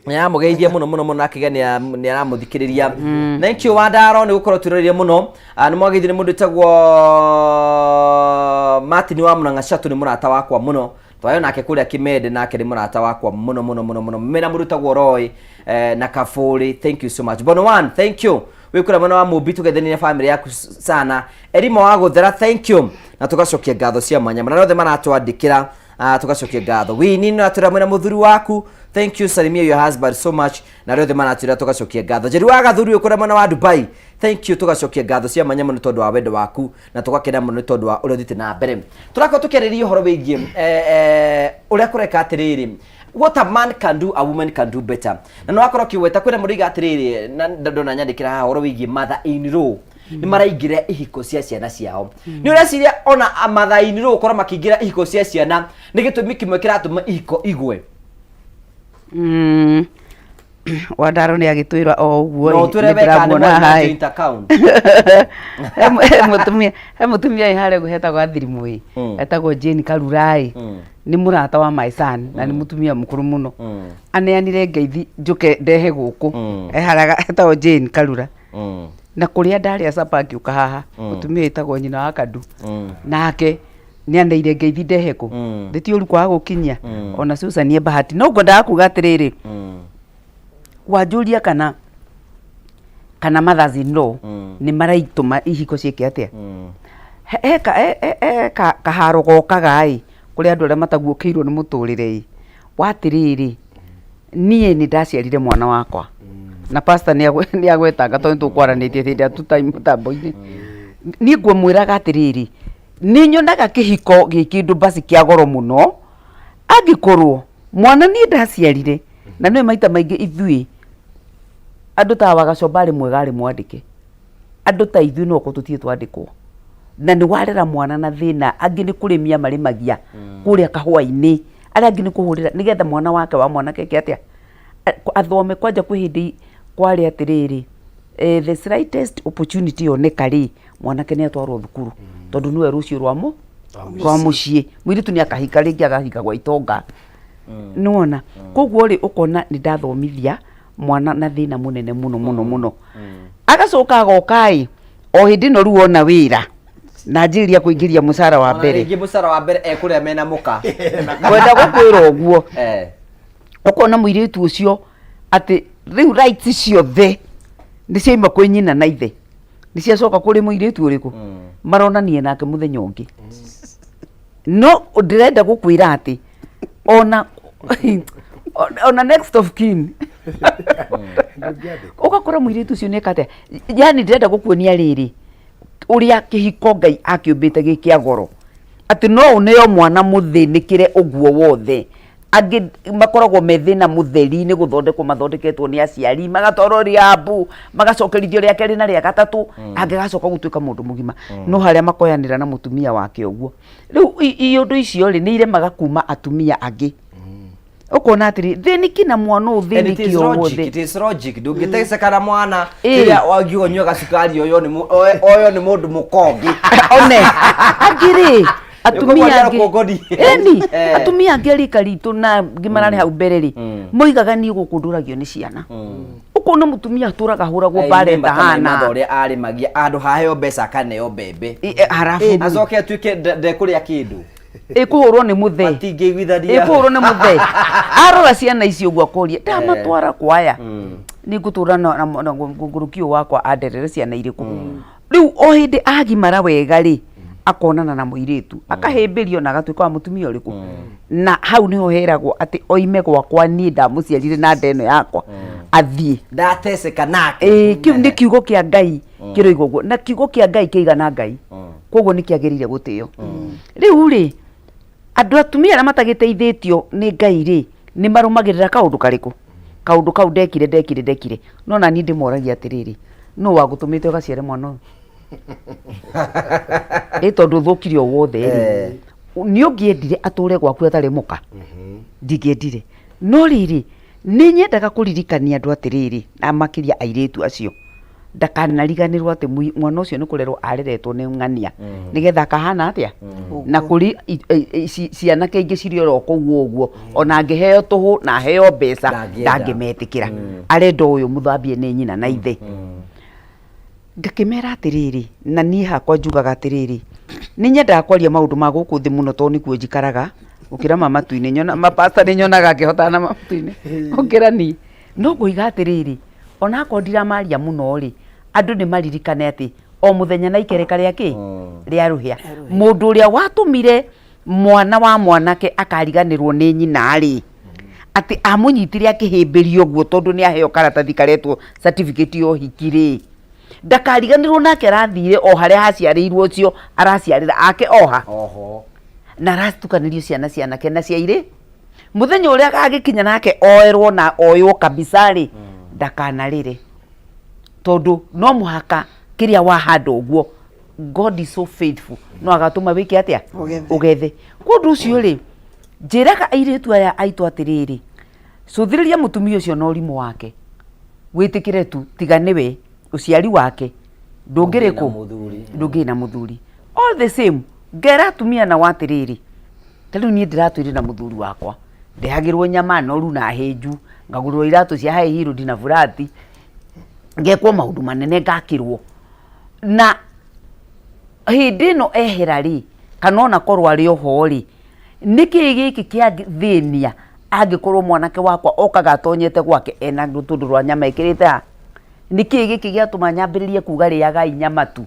ya mugeithie muno akigania ni aramuthikiriria. Thank you Wandaro ni gukorwo turoririe muno. Ni mwageithie ni mundu tagwo Martin wa Muranga Shatu ni murata wakwa muno twayo nake kuria Kimende nake ni murata wakwa muno mena mundu tagwo Roy na Kafuri. Thank you so much Bono One. Thank you we kura mwana wa Mubi tugethenia family yaku sana erimo wa guthera. Thank you na tugacokia ngatho cia mwanya na rothe maratwandikira tugacokia ngatho we nini na turamwena muthuri waku. Thank you salimia your husband so much na rothe maratwira tugacokia ngatho. Jeri wa gathuri ukora mwana wa Dubai. Thank you tugacokia ngatho cia mwanya muno tondu wa wendo waku na tugakena muno tondu wa uria thite na mbere. Turako tukeriria horo wigie uria kureka atiriri what a man can do a woman can do better. Na no akoro kiweta kwina muriga atiriri na ndona nyandikira ha horo wigie mother in law ni maraingira ihiko cia ciana ciao. Ni uria ciria ona mother in law ukora makingira ihiko cia ciana ni gitumi kimwe kiratuma ihiko igwe. Wandaro ni agitwira o uguo no turebe kana joint account mutumia hare guheta gwa thirimui etagwo Jane Karurai ni murata wa my son na ni mutumia mukuru muno aneanire ngeithi njuke ndehe guku eharaga etagwo Jane Karura na kuria ndari acapa akiuka haha mutumia etagwo nyina wa Kadu nake ni aneire ngeithi ndehe ku nditi uru kwa gukinyia ona Susan ye bahati no ngoda kuga atiriri wajuria kana mathazi no ni maraituma ihiko cieke atia kaharo gokaga kuri andu aria mataguokeirwo ni muturire watiriri nie ni ndaciarire mwana wakwa na pastor ni agwetanga tondu tukwaranitie hindi atutai mutambo-ini ni ngumwiraga atiriri ni nyonaga kihiko gikindu basi kia goro muno angikorwo mwana ni ndaciarire na no maita maingi ithui andu ta Wagacomba ri mwega ri mwandike andu ta ithui no kututie twandikwo na ni warera mwana na thina angi ni kurimia marimagia kuria kahwa-ini aria angi ni kuhurira nigetha mwana wake wa mwana keke atia athome kwanja kwihindi kwari atiriri the slightest opportunity onekari mwanake ni atwarwo thukuru tondu niwe rucio rwa mucii mwiritu ni akahika ringi agahika gwa itonga nuona koguo ri ukona ni ndathomithia mwana na thina munene muno agacoka agokai o hindi no ruo na wira na njiria kuingiria musara wa mbere ingi musara wa mbere ekuria mena muka kwenda gukwira uguo ukona muiritu ucio ati riu rights ciothe ni ciaima kwi nyina na ithe ni ciacoka kuri muiritu uriku maronanie nake muthenya ungi no ndirenda gukwira ati ona next of kin ugakora muiritu ucio nekate yani ndirenda gukuonia riri uria kihiko Ngai akiumbite gikia goro ati no uneo mwana muthinikire uguo wothe angi makoragwo methina mutheri ni guthondekwo mathondeketwo ni aciari magatoro riabu magacokerithio ria keri na ria gatatu angigacoka gutuika mundu mugima no haria makoyanira na mutumia wake uguo riu iondu icio ri ni iremaga kuma atumia angi ukona atiri thiniki na mwana uthiniki wothe it is logic ndungitecekana mwana ria wagigo nyoga sukari oyo ni mundu mukongi one agiri atumia angi rika ritu na ngimara ni hau mbere ri moigaga ni gukunduragio ni ciana ukona mutumia aturaga huragwo bare tahana mathore ari magia andu haheo mbeca kaneo mbembe harafu acoke atuike ndekuria kindu ikuhurwo ni muthe atingigwitharia ikuhurwo ni muthe arora ciana icio uguo akoria ndamatwara kwaya ni ngutura na ngurukio wakwa anderere ciana iriku riu o hindi agimara wega ri akonana na muiritu akahimbirio na agatuika wa mutumia uriku na hau niho heragwo ati oime gwakwa ni ndamuciarire na ndeno yakwa athie ndateceka nake kiu ni kiugo kia Ngai kiroigwo guo na kiugo kia Ngai kiigana Ngai koguo ni kiagirire gutio riu ri andu atumia na matagiteithitio ni Ngai ri ni marumagirira kaundu kariku kaundu kau ndekire no na ni ndimoragia atiriri no wagutumite ugaciare mwana tondu thukirio wothe ni ungiendire ature gwaku atari muka ndingiendire no riri ni nyendaga kuririkania andu atiriri na makiria airitu acio ndakanariganirwo ati mwana ucio ni kurerwo areretwo ni ng'ania nigetha kahana atia na kuri ciana kaingi cirioro kuu uguo ona ngiheo tuhu na heo mbeca ndangimetikira arenda uyu muthambie ni nyina na ithe ngakimera atiriri na nie hakwa njugaga atiriri ni nyendaga kwaria maundu ma guku thi muno tondu nikuo njikaraga ukira mamatu-ini nyona mapasta ni nyonaga ngihotana na mamatu-ini ukira ni no nguiga atiriri ona ko ndiramaria muno ri andu ni maririkane ati o muthenya na ikereka riake ria ruhia mundu uria watumire mwana wa mwanake akariganirwo ni nyina ri ati amunyitire akihimbirio guo tondu ni aheo karatathi karetwo certificate yo hikiri ndakariganirwo nake arathire o haria haciarirwo cio araciarira ake oha na aratukanirio ciana ke na ciaire muthenya uria agikinya nake oerwo na oywo kabisa ri ndakanarire tondu no muhaka kiria wa hando uguo God is so faithful no agatuma wiki atia ugethe kundu ucio ri njiraga airitu aya aitu atiriri Cuthiriria mutumia ucio na urimu wake. Witikire tu tiga niwe uciari wake. Ndungiriku ndungina muthuri. All the same, ngera tumia na watiriri. Tariu nie ndiratwire na muthuri wakwa. Ndehagirwo nyama noru na heju, ngagurwo iratu cia high heel dina furati. Ngekwo maundu manene ngakirwo. Na hindi no ehera ri kana ona korwo ari oho ri niki giki kia thinia angikorwo mwanake wakwa okaga atonyete gwake ena tundu rwa nyama ikirite ha niki giki giatuma nyambiririe kuga riaga inyama tu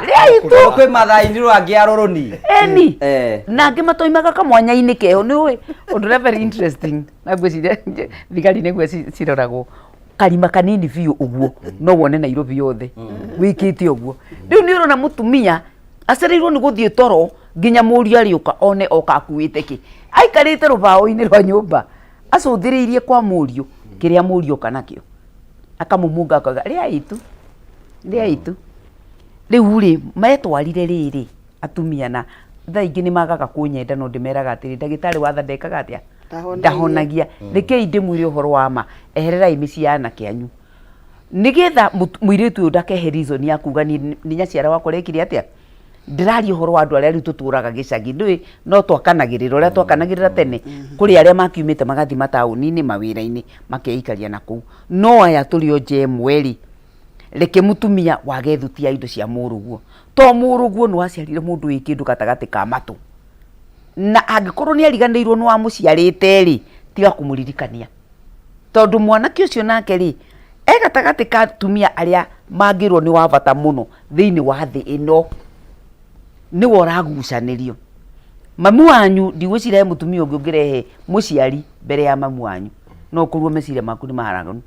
Riaitu kwe mathaini rwangi aroroni eni na ngimatoimaga kamwanya-ini keho ni ui undu very interesting na ngwiciria thigari niguo ciroragwo karima kanini biu uguo no wone Nairobi yothe wikite uguo riu ni urona mutumia acereirwo ni guthie toro nginya muri ariuka one okakuite ki aikarite rubao-ini rwa nyumba acuthiriirie kwa muriu kiria muriu kanakio akamumunga akaga riaitu riu ri metwarire riri atumia na thaa ingi ni magaga kunyenda no ndimeraga atiri ndagitari watha ndekaga atia ndahonagia reke ndimwire uhoro wa ma eherera imisi yana kianyu nigetha muiritu uyu ndakehe reason ya kuga ni nyaciara wakwa rekire atia ndirari uhoro wa andu aria riu tuturaga gicagi ndui no twakanagirira uria twakanagirira tene kuri aria makiumite magathi matauni-ini mawira-ini makeikaria na kuu no aya turio jemweri reke mutumia wagethutia indo cia muruguo to muruguo no aciarire mundu wi kindu gatagati ka matu na angikorwo ni ariganirwo ni wa muciarite ri tiga kumuririkania tondu mwanake ucio nake ri gatagati ka tumia aria mangirwo ni wa bata muno thiini wa thi ino ni woragucanirio mamu wanyu ndigwicira mutumia ungi ungirehe muciari mbere ya mamu wanyu no kurwo meciria maku ni maharaganu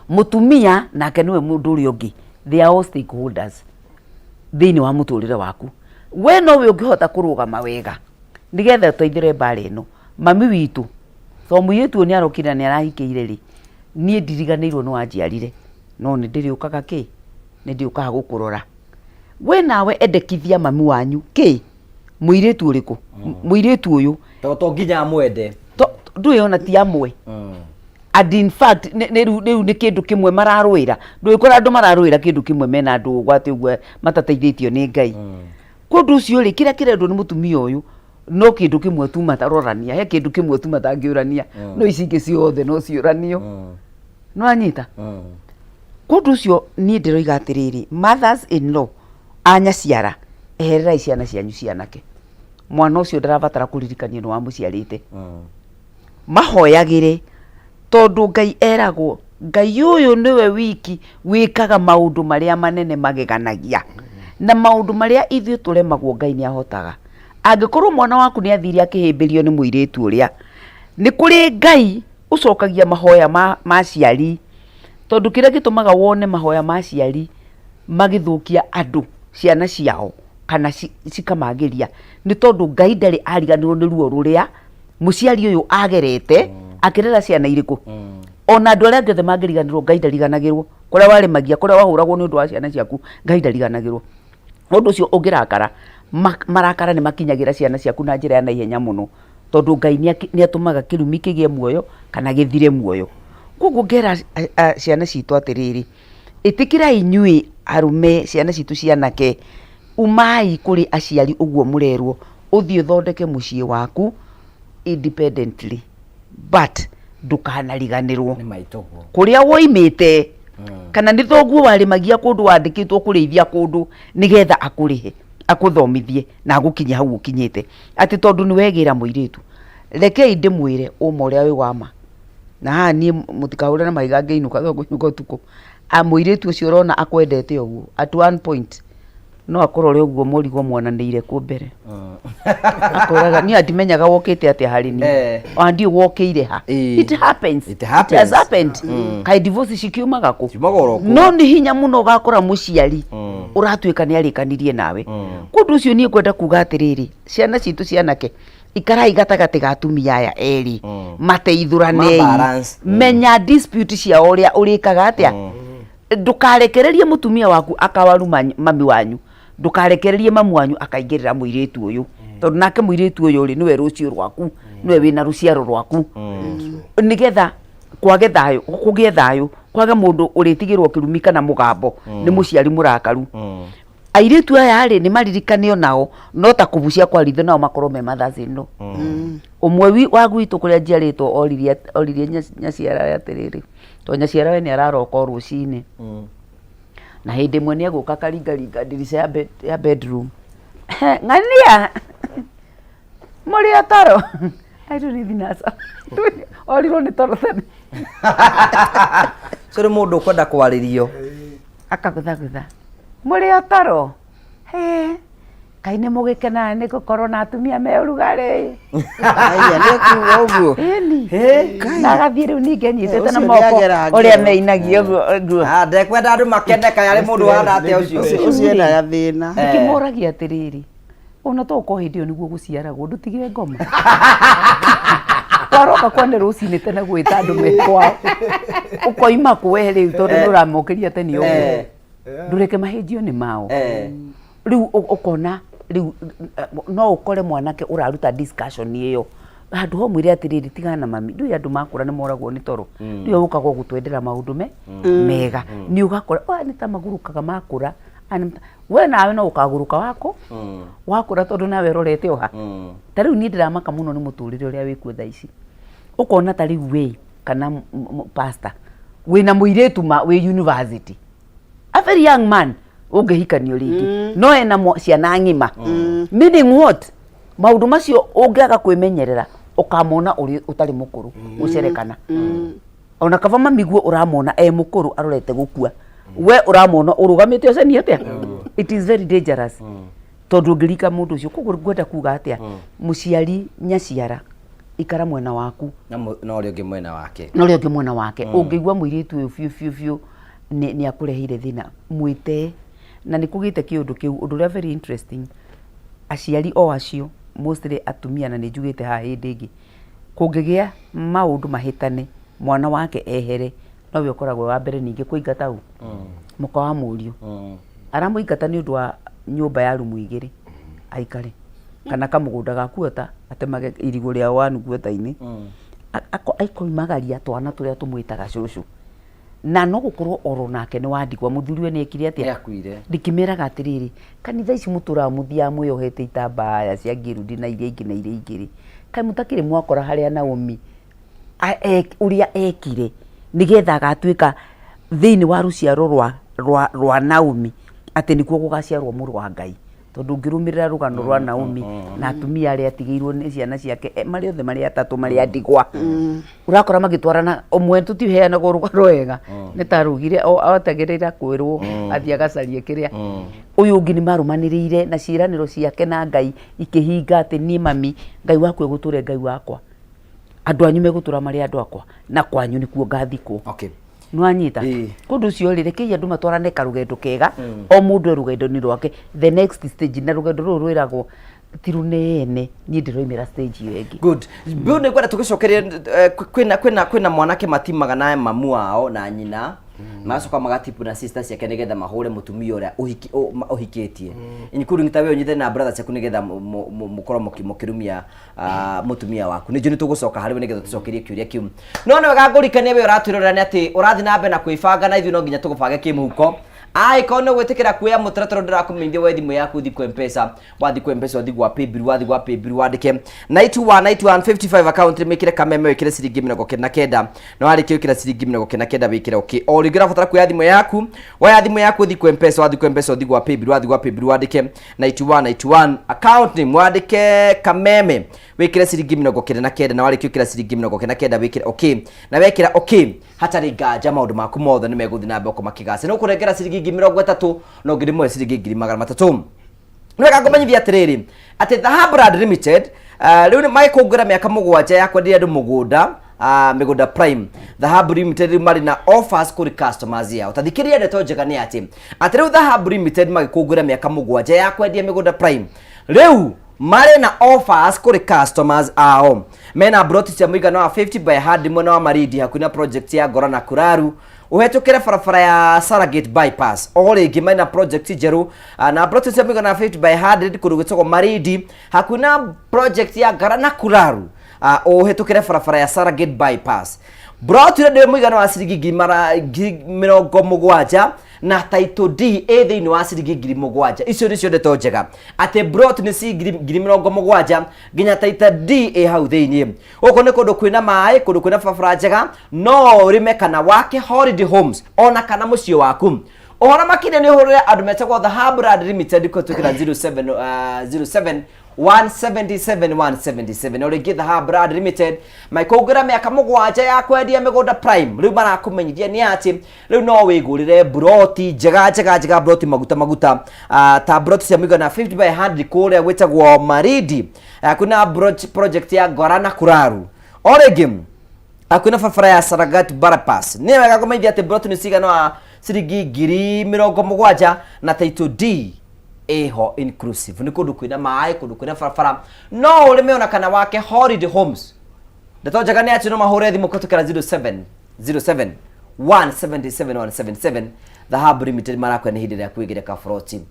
mutumia nake niwe mundu uri ungi they are all stakeholders thiini wa muturire waku we no we ungihota kurugama wega nigetha tweithire mbara ino mami witu so muitu ni arokira ni arahikiire ri nie ndiriganirwo ni wanjiarire no ni ndiriukaga ki ni ndiukaga gukurora we nawe endekithia mami wanyu ki muiritu uriku muiritu uyu to nginya mwende ndui ona ti amwe and in fact riu ni kindu kimwe mararwira ndui kora andu mararwira kindu kimwe mena andu gwati uguo matataithitio ni Ngai kundu ucio ri kira kirendwo ni mutumia uyu no kindu kimwe tu matarorania he kindu kimwe tu matangiurania no ici ingi ciothe no ciuranio no anyita kundu ucio ni ndiroiga atiriri mothers in law anya ciara eherera ciana cianyu cianake mwana ucio ndarabatara kuririkania ni wa muciarite mahoyagire tondu Ngai eragwo Ngai uyu niwe wiki wikaga maundu maria manene mageganagia na maundu maria ithuĩ turemagwo Ngai ni ahotaga angikorwo mwana waku ni athiri akihimbirio ni muiritu uria ni kuri Ngai ucokagia mahoya ma ciari tondu kiria gitumaga wone mahoya ma ciari magithukia andu ciana ciao kana cikamagiria ni tondu Ngai ndari ariganirwo ni ruo ruria muciari uyu agerete akirera ciana iriku ona andu aria othe mangiriganirwo Ngai ndariganagirwo kuria warimagia kuria wahuragwo ni undu wa ciana ciaku Ngai ndariganagirwo undu ucio ungirakara marakara ni makinyagira ciana ciaku na njira ya naihenya muno tondu Ngai ni atumaga kirumi kigie muoyo kana githire muoyo koguo ngera ciana citu atiriri itikira inyui arume ciana citu cianake umai kuri aciari uguo murerwo uthie thondeke mucii waku independently but ndukanariganirwo ni maitoguo kuria woimite kana ni thoguo warimagia kundu wandikitwo kurithia kundu nigetha akurihe akuthomithie na agukinya hau ukinyite ati tondu ni wegira muiritu reke ndimwire uma uria wi wama na ha ni mutikaure na maiga ngeinuka thogo inuka utuku muiritu ucio urona akwendete uguo at one point no akorore uguo murigo mwananire ku mbere akoraga ni adimenyaga wokite ati hari ni andi wokire ha it happens it has happened kai divorce cikiumaga ku no ni hinya muno gakora muciari uratuika ni arikanirie nawe kundu ucio ni kwenda kuga atiriri ciana citu cianake ikarai gatagati ga atumia aya eri mateithurane menya dispute cia uria urikaga atia ndukarekererie mutumia waku akawaruma mami wanyu ndukarekererie mamu wanyu akaingirira muiritu uyu tondu nake muiritu uyu ri niwe rucio rwaku niwe wina ruciaro rwaku nigetha kwage thayo kugie thayo kwaga mundu uritigirwo kirumi kana mugambo ni muciari murakaru airitu aya ari ni maririkane onao no ta kubucia kwa ritho nao makorwo me mathaci no umwe wa gwitu kuria njiaritwo oririe nyaciara atiriri to nyaciara we ni araroka rucini na hindi mwe ni aguka karingaringa ndirisha ya bedroom ngania muri ataro aitu ni dinasa oriro ni toro tene sore mundu kwenda kwaririo akagutha muri ataro kaine mugikena ni gukorwo na atumia me urugari aya ni kuuga uguo na gathie riu ninge nyitete na moko uria meinagio uguo ndekwenda andu makende kaya ri mundu wanda ate ucio na gathina ndikimuragia atiriri ona to ko hindio niguo guciaragwo ndutigire ngoma waroka kwende rucini tene gwita andu mekwa ukoima kuwe riu tondu nduramokeria teni uguo ndureke mahijio ni mao riu ukona riu no ukore mwanake uraruta discussion iyo andu ho mwire atiriri tigana na mami ndu andu makura ni moragwo ni toro ndio ukagwo gutwendera maundu mega ni ugakora ni ta magurukaga makura we nawe no ukaguruka wako wakura tondu nawe rorete oha ta riu ni ndiramaka muno ni muturire uria wikuo tha ici ukona ta riu we kana pastor wina muiretu we university a very young man ungehikanio ringi no ena ciana ngima meaning what maundu macio ungiaga kwimenyerera ukamona uri utari mukuru ucerekana ona kava mamiguo uramona mukuru arorete gukua we uramona urugamite oceni atia it is very dangerous tondu ngirika mundu ucio kugo ngwenda kuga atia muciari nyaciara ikara mwena waku no ri ungi mwena wake ungigwa muiritu uyu fiu ni akurehire thina mwite na nikugite kiundu kiu undu ria very interesting aciari o acio mostly atumia na njugite ha hindi ingi kungigia maundu mahitane mwana wake ehere no we ukoragwo wa mbere ningi kuingata u muka wa murio aramuingata ni undu wa nyumba ya rumu igiri aikare kana kamugunda gakuota atemage irigo ria wanu guota-ini aikoimagaria twana turia tumwitaga cucu na no gukorwo oro nake ni wandigwa muthuriwe ni ekire atia ndikimeraga atiriri kanitha ici mutura muthia muyohete itambaya cia ngirudi na iria ingiri kai mutakire mwakora haria Naomi uria ekire nigetha agatuika thiini wa ruciaro rwa Naomi ati nikuo gugaciarwo muru wa Ngai tondu ngirumirira rugano rwa Naomi na atumia aria atigirwo ni ciana ciake mari othe mari atatu mari andigwa urakora magitwarana omwe tutiheanaga rugano wega ni tarugire atagerera kwirwo athia gacarie kiria uyu ungi ni marumanirire na ciraniro ciake na Ngai ikihinga ati ni mami Ngai wakwe guture Ngai wakwa andu anyu megutura mari andu akwa na kwanyu nikuo ngathikwo nwanyita kundu cio reke andu matwarane karugendo kega o mundu rugendo ni rwake the next stage na rugendo ruru rwiragwo tirunene ni ndiroimira stage iyo egi good biu ni kwenda tugicokeria kwina mwanake matimaga nae mamu wao na nyina macoka magatipu na sister ciake nigetha mahure mutumia uria uhikitie including tawe onyithe na brother ciaku nigetha mukorwo mukirumia mutumia waku ni tugucoka hariwe nigetha tucokerie kiuria kiu no na wega ngurikania we uratwirora ni ati urathi na mbe na kwibanga na ithu no nginya tugubange kimuhuko ai kono gwetekera kuya mutaratara ndirakumenyithia we thimu yaku thiku M-Pesa wathi ku M-Pesa wathi gwa paybill wandike 919155 account mekire kameme wekire ciringi 99 na warike wekira ciringi 99 wekire okay origira fatara kuya thimu yaku waya thimu yaku thiku M-Pesa wathi gwa paybill wandike 9191 account ni mwandike kameme wekire ciringi 99 na warike wekira ciringi 99 wekire okay na wekira okay hatari ngaja maundu maku mothe ni meguthi na mboko makigase no kurengera ciringi 30 no ngiri mwe ciringi 300 nwega ngomenyithia atiriri ati Dhahab Brand Limited riu ni maikungura miaka 7 ya kwendia andu mugunda migunda prime Dhahab Limited mari na offers kuri customers yao tathikiria ndeto njega ni ati riu Dhahab Limited magikungura miaka 7 ya kwendia migunda prime riu mari na offers kuri customers ao mena broti cia muigana wa 50 by 100 mwena wa Maridi hakuna project ya Ngora na Kuraru uhetukire barabara ya Saragate bypass oringi maina project jeru na broti cia muigana wa 50 by 100 kurugitoko Maridi hakuna project ya Ngora na Kuraru uhetukire barabara ya Saragate bypass. Brought ire muigano wa ciringi 70 na title D thiini wa ciringi 7,000. Icio nicio ndeto njega ati brought ni ciringi 70 nginya title D hau thiini. Uko ni kundu kwina mai, kundu kwina barabara njega, no rime kana wake Holiday Homes ona kana mucio waku. Ohora makine ni uhurire andu metagwo The Hub Brand Limited ko tukira 07 177 oringi The Hub Brand Limited maikongera miaka mugwanja ya kwendia migunda prime riu marakumenyithia ni ati riu no wigurire broti njega broti maguta ta broti cia migana 50 by 100 kuria gwetagwo Maridi. Kuna project ya Gorana Kuraru oringi akuna barabara ya Saragate bypass ni wega kumenyithia ati broti ni cigana ciringi 70,000 na title D eho inclusive ni kundu kwina mai, kundu kwina barabara, no ulimeona kana wake Holiday Homes. Ndatojaga ni ati no mahure thimu kutukira 07 177 The Hub Limited marakwa ni hindire kuigira ka froti.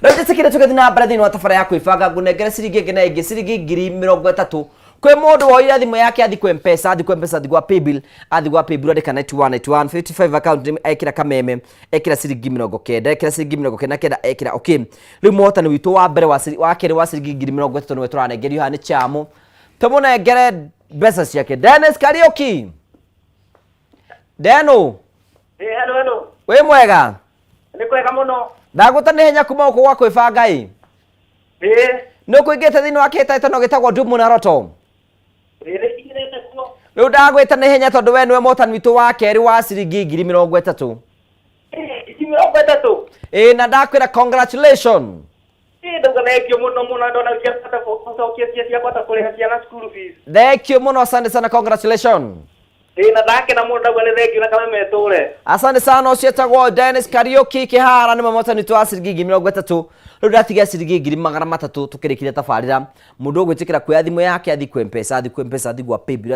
Rete sikire tugathina brother wa tafara yako ifanga gunegera ciringi ngina ingi ciringi 30,000 kwe modu wa ira thimu yake athi kwa mpesa athi kwa paybill adika 9155 account ekira kameme ekira ciringi 90 ekira ciringi 90 ekira okay riu motani witu wa mbere wa kere wa ciringi 30,000 no weturanengerio hani chamo tumuna egere besa ciake Dennis Kariuki Deno hello we mwega ni kwega muno ndagutani henya kuma uko gwako ibanga no kuigete thini wa kitaito no gitagwo Ndumu na Roto riu ndagwita ni henya tondu we niwe motani witu wa keri wa ciringi 30,000 na ndakwira congratulations thank you muno asante sana congratulations asante sana ucietagwo Dennis Kariuki Kihara ni mamotani witu wa ciringi 30,000 riu ndatiga ciringi 300 tukirikire tabarira mundu gwitikira kwa thimu yake athi kwa mpesa athi gwa paybill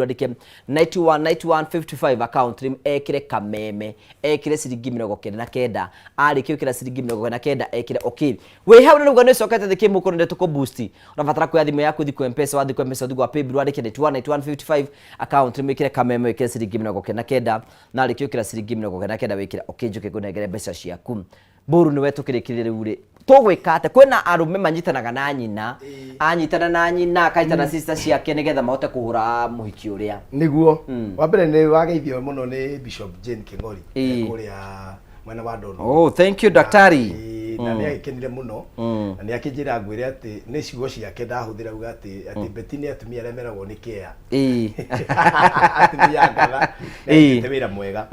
andike 9155 account rim ekire kameme ekire ciringi 99 arikio kira ciringi 99 ekire okay we hau ni gwa sokete thiki mukono ndeto ko boost unafatara kwa thimu yako athi kwa mpesa athi gwa paybill andike 9155 account rim ekire kameme ekire ciringi 99 na arikio kira ciringi 99 wekira okay njuke kunegere mbeca ciaku buru ni wetu kirikirire ure tugwikate kwena arume manyitanaga na nyina anyitana na nyina akaitana sister ciake nigetha mahote kuhura muhiki uria niguo wa mbere ni wageithio muno ni Bishop Jane Kingori kuria mwena wa Dono. Oh, thank you daktari. Na ni akenire muno na ni akinjira ngwire ati ni ciugo ciake ndahuthira uga ati Beti ni atumia remeragwo ni kia atumia ngana ni wira mwega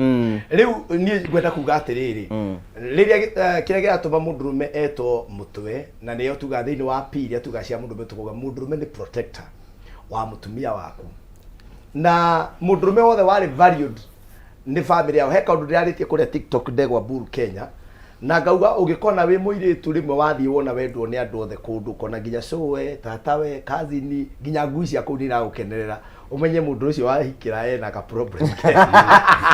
riu ni ngwenda kuga atiriri riria kiria giatuma mundurume eto mutwe na niyo tuga thiini wa piria tuga cia mundurume tukuga mundurume ni protector wa mutumia waku na mundurume wothe wari valued ni family yao heka undu ndaritie kuria TikTok ndegwa Buru Kenya na ngauga ugikona wi muiritu rimwe wathi wona wendwo ni andu othe kundu kona nginya cowe tatawe kazini nginya ngui cia kuu nira gukenerera umenye mundu ucio wahikira na ka problem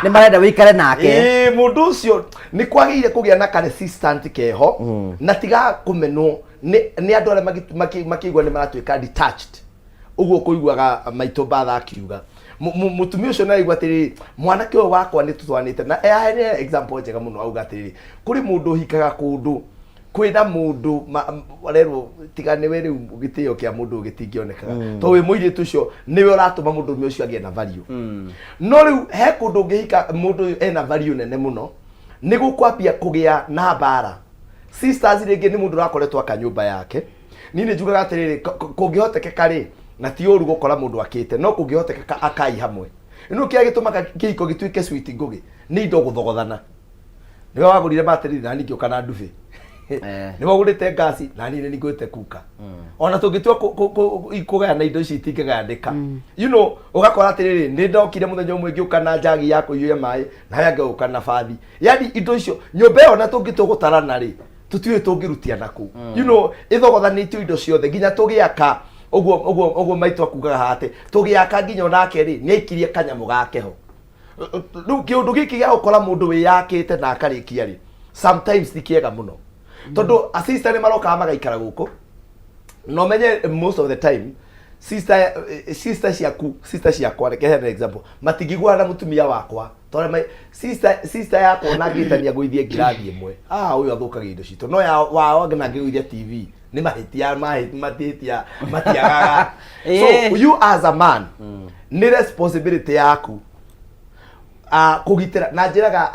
ni marenda wikare nake mundu ucio ni kwagire kugia na resistant keho na tiga kumenwo ni andu ale makigwa ni maratwika detached uguo kuiguaga maito batha akiuga mutumia ucio naigua atiri mwanake uyu wakwa ni tutwanite na ene example njega muno auga atiri kuri mundu hikaga kundu kwina mundu warerwo tigane we riu gitio kia mundu gitingionekaga to we muiritu ucio niwe uratuma mundu ucio agie na value no riu he kundu ngihika mundu ena value nene muno ni gukwapia kugia na bara sisters ringi ni mundu rakoretwa kanyumba yake nini njugaga atiri kungihotekeka ri na ti uru gukora mundu akite no kungihoteka akai hamwe ino kia gituma kiko gituike sweet ngugi ni indo guthogothana niwe wagurire battery na nikio kana ndufe niwe wagurite gasi na nini ningwite kuka ona tungitua kugaya na indo ici itingegandika you know ugakora atiriri ni ndokire muthenya umwe ngiuka na njagi yako iyue mai na yage uka na bathi yani indo icio nyumba ona tungitugutarana ri tutiwe tungirutia naku you know ithogothanitio indo ciothe nginya tugiaka ogo maito akugaga hate tugiaka nginya onake ri ni ikirie kanyamu gakeho riu kiundu giki gia ukora mundu wi yakite na akarikia ri sometimes tikiega muno tondu assistant maroka magaikara guko no menye most of the time sister ciakwa reke he example matingigwa na mutumia wakwa tore sister yakwa na gitania gwithie ngirathi imwe uyu athukagia indo cito no ya wao ngina ngiguithia TV ni mahitia matiagaga. So you as a man ni responsibility yaku kugitira na njiraga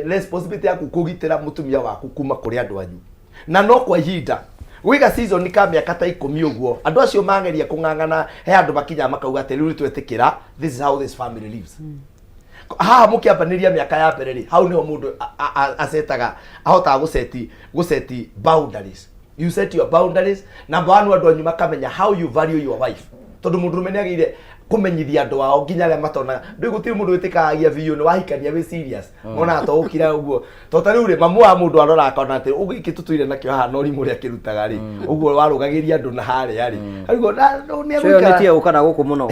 responsibility yaku kugitira mutumia waku kuma kuri andu anyu na no kwa ihinda wiga season ni kamya kata 10 uguo andu acio mangeria kungangana he andu bakinya makauga ati riu twetikira this is how this family lives. Mukiambaniria miaka ya mbere ri hau niho mundu asetaga ahota guseti boundaries. You set your boundaries. Number 1 andu anyu makamenya how you value your wife. Tondu mundu rumenyagire kumenyithia andu ao nginya ria matona ndu gutiri mundu witikagia biu ni wahikania we serious ona to ukira uguo to tari uri mamu wa mundu arora akona ati ugiki tutuire nakio ha no rimu ria kirutaga ri uguo warugagiria andu na hare ari ariko ni agwikara ni tie ukana guku muno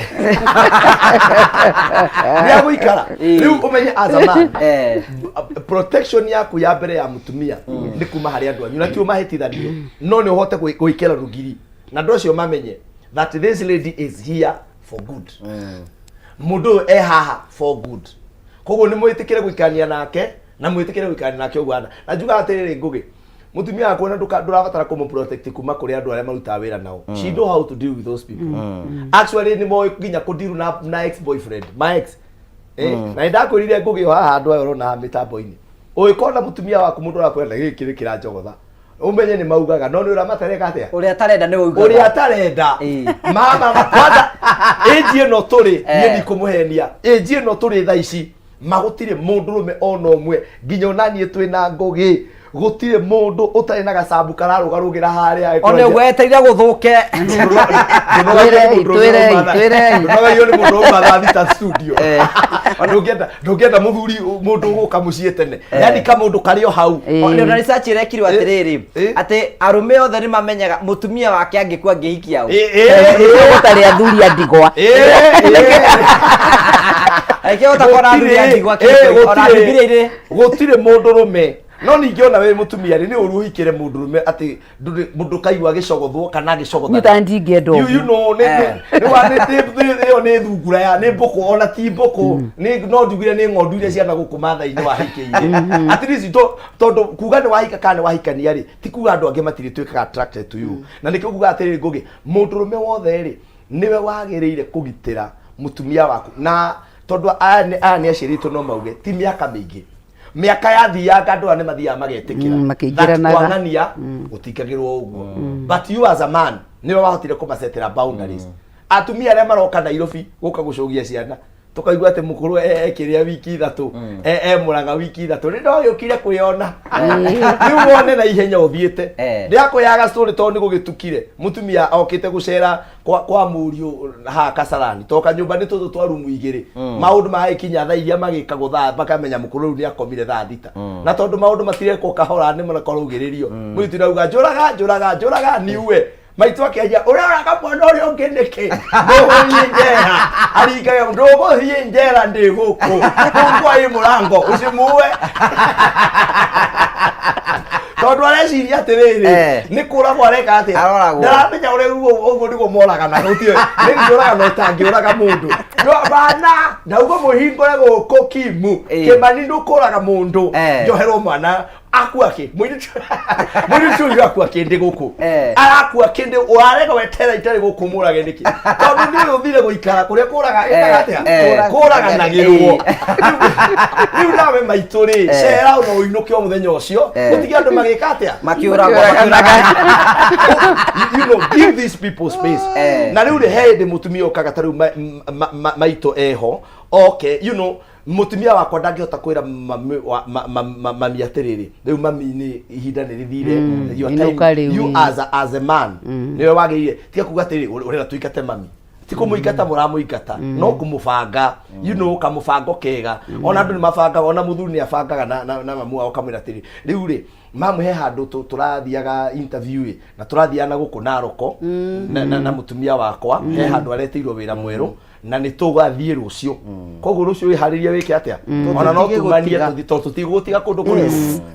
ni agwikara riu umenye as a man protection yaku ya mbere ya mutumia ni kuma hari andu anyu na ti umahitithanio no ni uhote guikera rugiri na ndu acio mamenye that this lady is here for good. Mundu haha for good. Koguo ni mwitikire gwikania nake na mwitikire gwikania nake ugwana. Na njuga atiriri ngugi. Mutumia wako na ndurabatara kumu protect kuma kuri andu aria maruta wira nao. She know how to deal with those people. Actually ni moyo nginya kudiru na ex boyfriend. My ex. Na ndakwirire ngugi haha andu ayo rona mitambo-ini. Uyikona mutumia waku mundu arakwenda gikiri kirajogotha. Umenye ni maugaga no ni uramatereka atia uri atarenda ni ugaga uri atarenda mama kwanza ejie no turi ni kumuhenia ejie no turi tha ici magutire mundu rume ono umwe nginya onanie twina ngugi gutire mundu utari na gacabu kararugarugira haria one weteire guthuke twire yo ni mundu mathathita studio ndungenda muthuri mundu guka mucie tene yani kama mundu kario hau one na research irekirwo atiriri ati arume othe ni mamenyaga mutumia wake angikua ngihikia u gutari athuri andigwa ake utakora athuri andigwa kire gutire mundu rume no ningiona we mutumia ni uruhikire mundu rume ati mundu kaigwa gicogothwo kana gicogotha mutandi ngendo you know ni wanete ni thungura ya ni mboko ona ti mboko ni no ndugire ni ngondu iria ciana guku matha-ini wahikiire at least tondu kuga ni wahika kana wahikania ri ti kuga andu angi matiri twikaga attracted to you na nikio kuga atiri ngugi mundu rume wothe ri niwe wagiriire kugitira mutumia waku na tondu aya ni aciritwo no mauge ti miaka mingi miaka yathiaga andu ane mathia magetikira makingiranaga utikagirwo uguo but you as a man niwe wahotire kumasetera boundaries atumia aria maroka Nairobi guka gucogia ciana tukaigua ati mukuru kiria wiki 3 muranga wiki 3 ni ndo yukire kuyona ni wone na ihenya uthiete ndiako yaga story to ni gugitukire mutumia okite gucera kwa muriu ha Kasarani toka nyumba ni tutu twa rumu igiri maundu ma ikinya tha iria magikagwo tha bakamenya mukuru ni akomire tha thita na tondu maundu matire ko kahora ni marakorugiririo mwitu nauga njuraga niwe maitu akeja uraga mwana uri ongeneke ndogo njera arigaga ndogo hiye njera ndi guku kungwa i murango usimuwe tondu areciria atiriri ni kuragwo areka ati ndaramenya uri uguo niguo moraga na gutio ni njuraga no tangiuraga mundu no bana ndauga muhingore guku Kimu Kimani ndukuraga mundu njoherwo mwana akua ki mwini akua kindi guku arakua kindi warega wetera itari guku murage niki tondu ni uthire guikara kuria kuraga itaga kuraga nagirwo riu nawe maituri cera no inuke o muthenya ucio gutigia andu magika atia makiuragwo you know give these people space na riu he mutumia okaga taru maito eho okay you know mutumia wakwa ndangihota kwira mami atiriri riu mami ni ihinda ni rithire you as a man niwe wagire tiga kuga atiri urira tuikate mami tiko muikata muramuikata no kumubanga you know kamubango kega ona andu ni mabanga ona muthuri ni abangaga na mamu wao kamwira atiri riu ri mamu he handu turathiaga interview na turathiana guku Naroko na mutumia wakwa he handu areteirwo wira mweru na ni tugathie rucio koguo rucio wihariria wiki atia ona no tumanie tutigutiga kundu kuri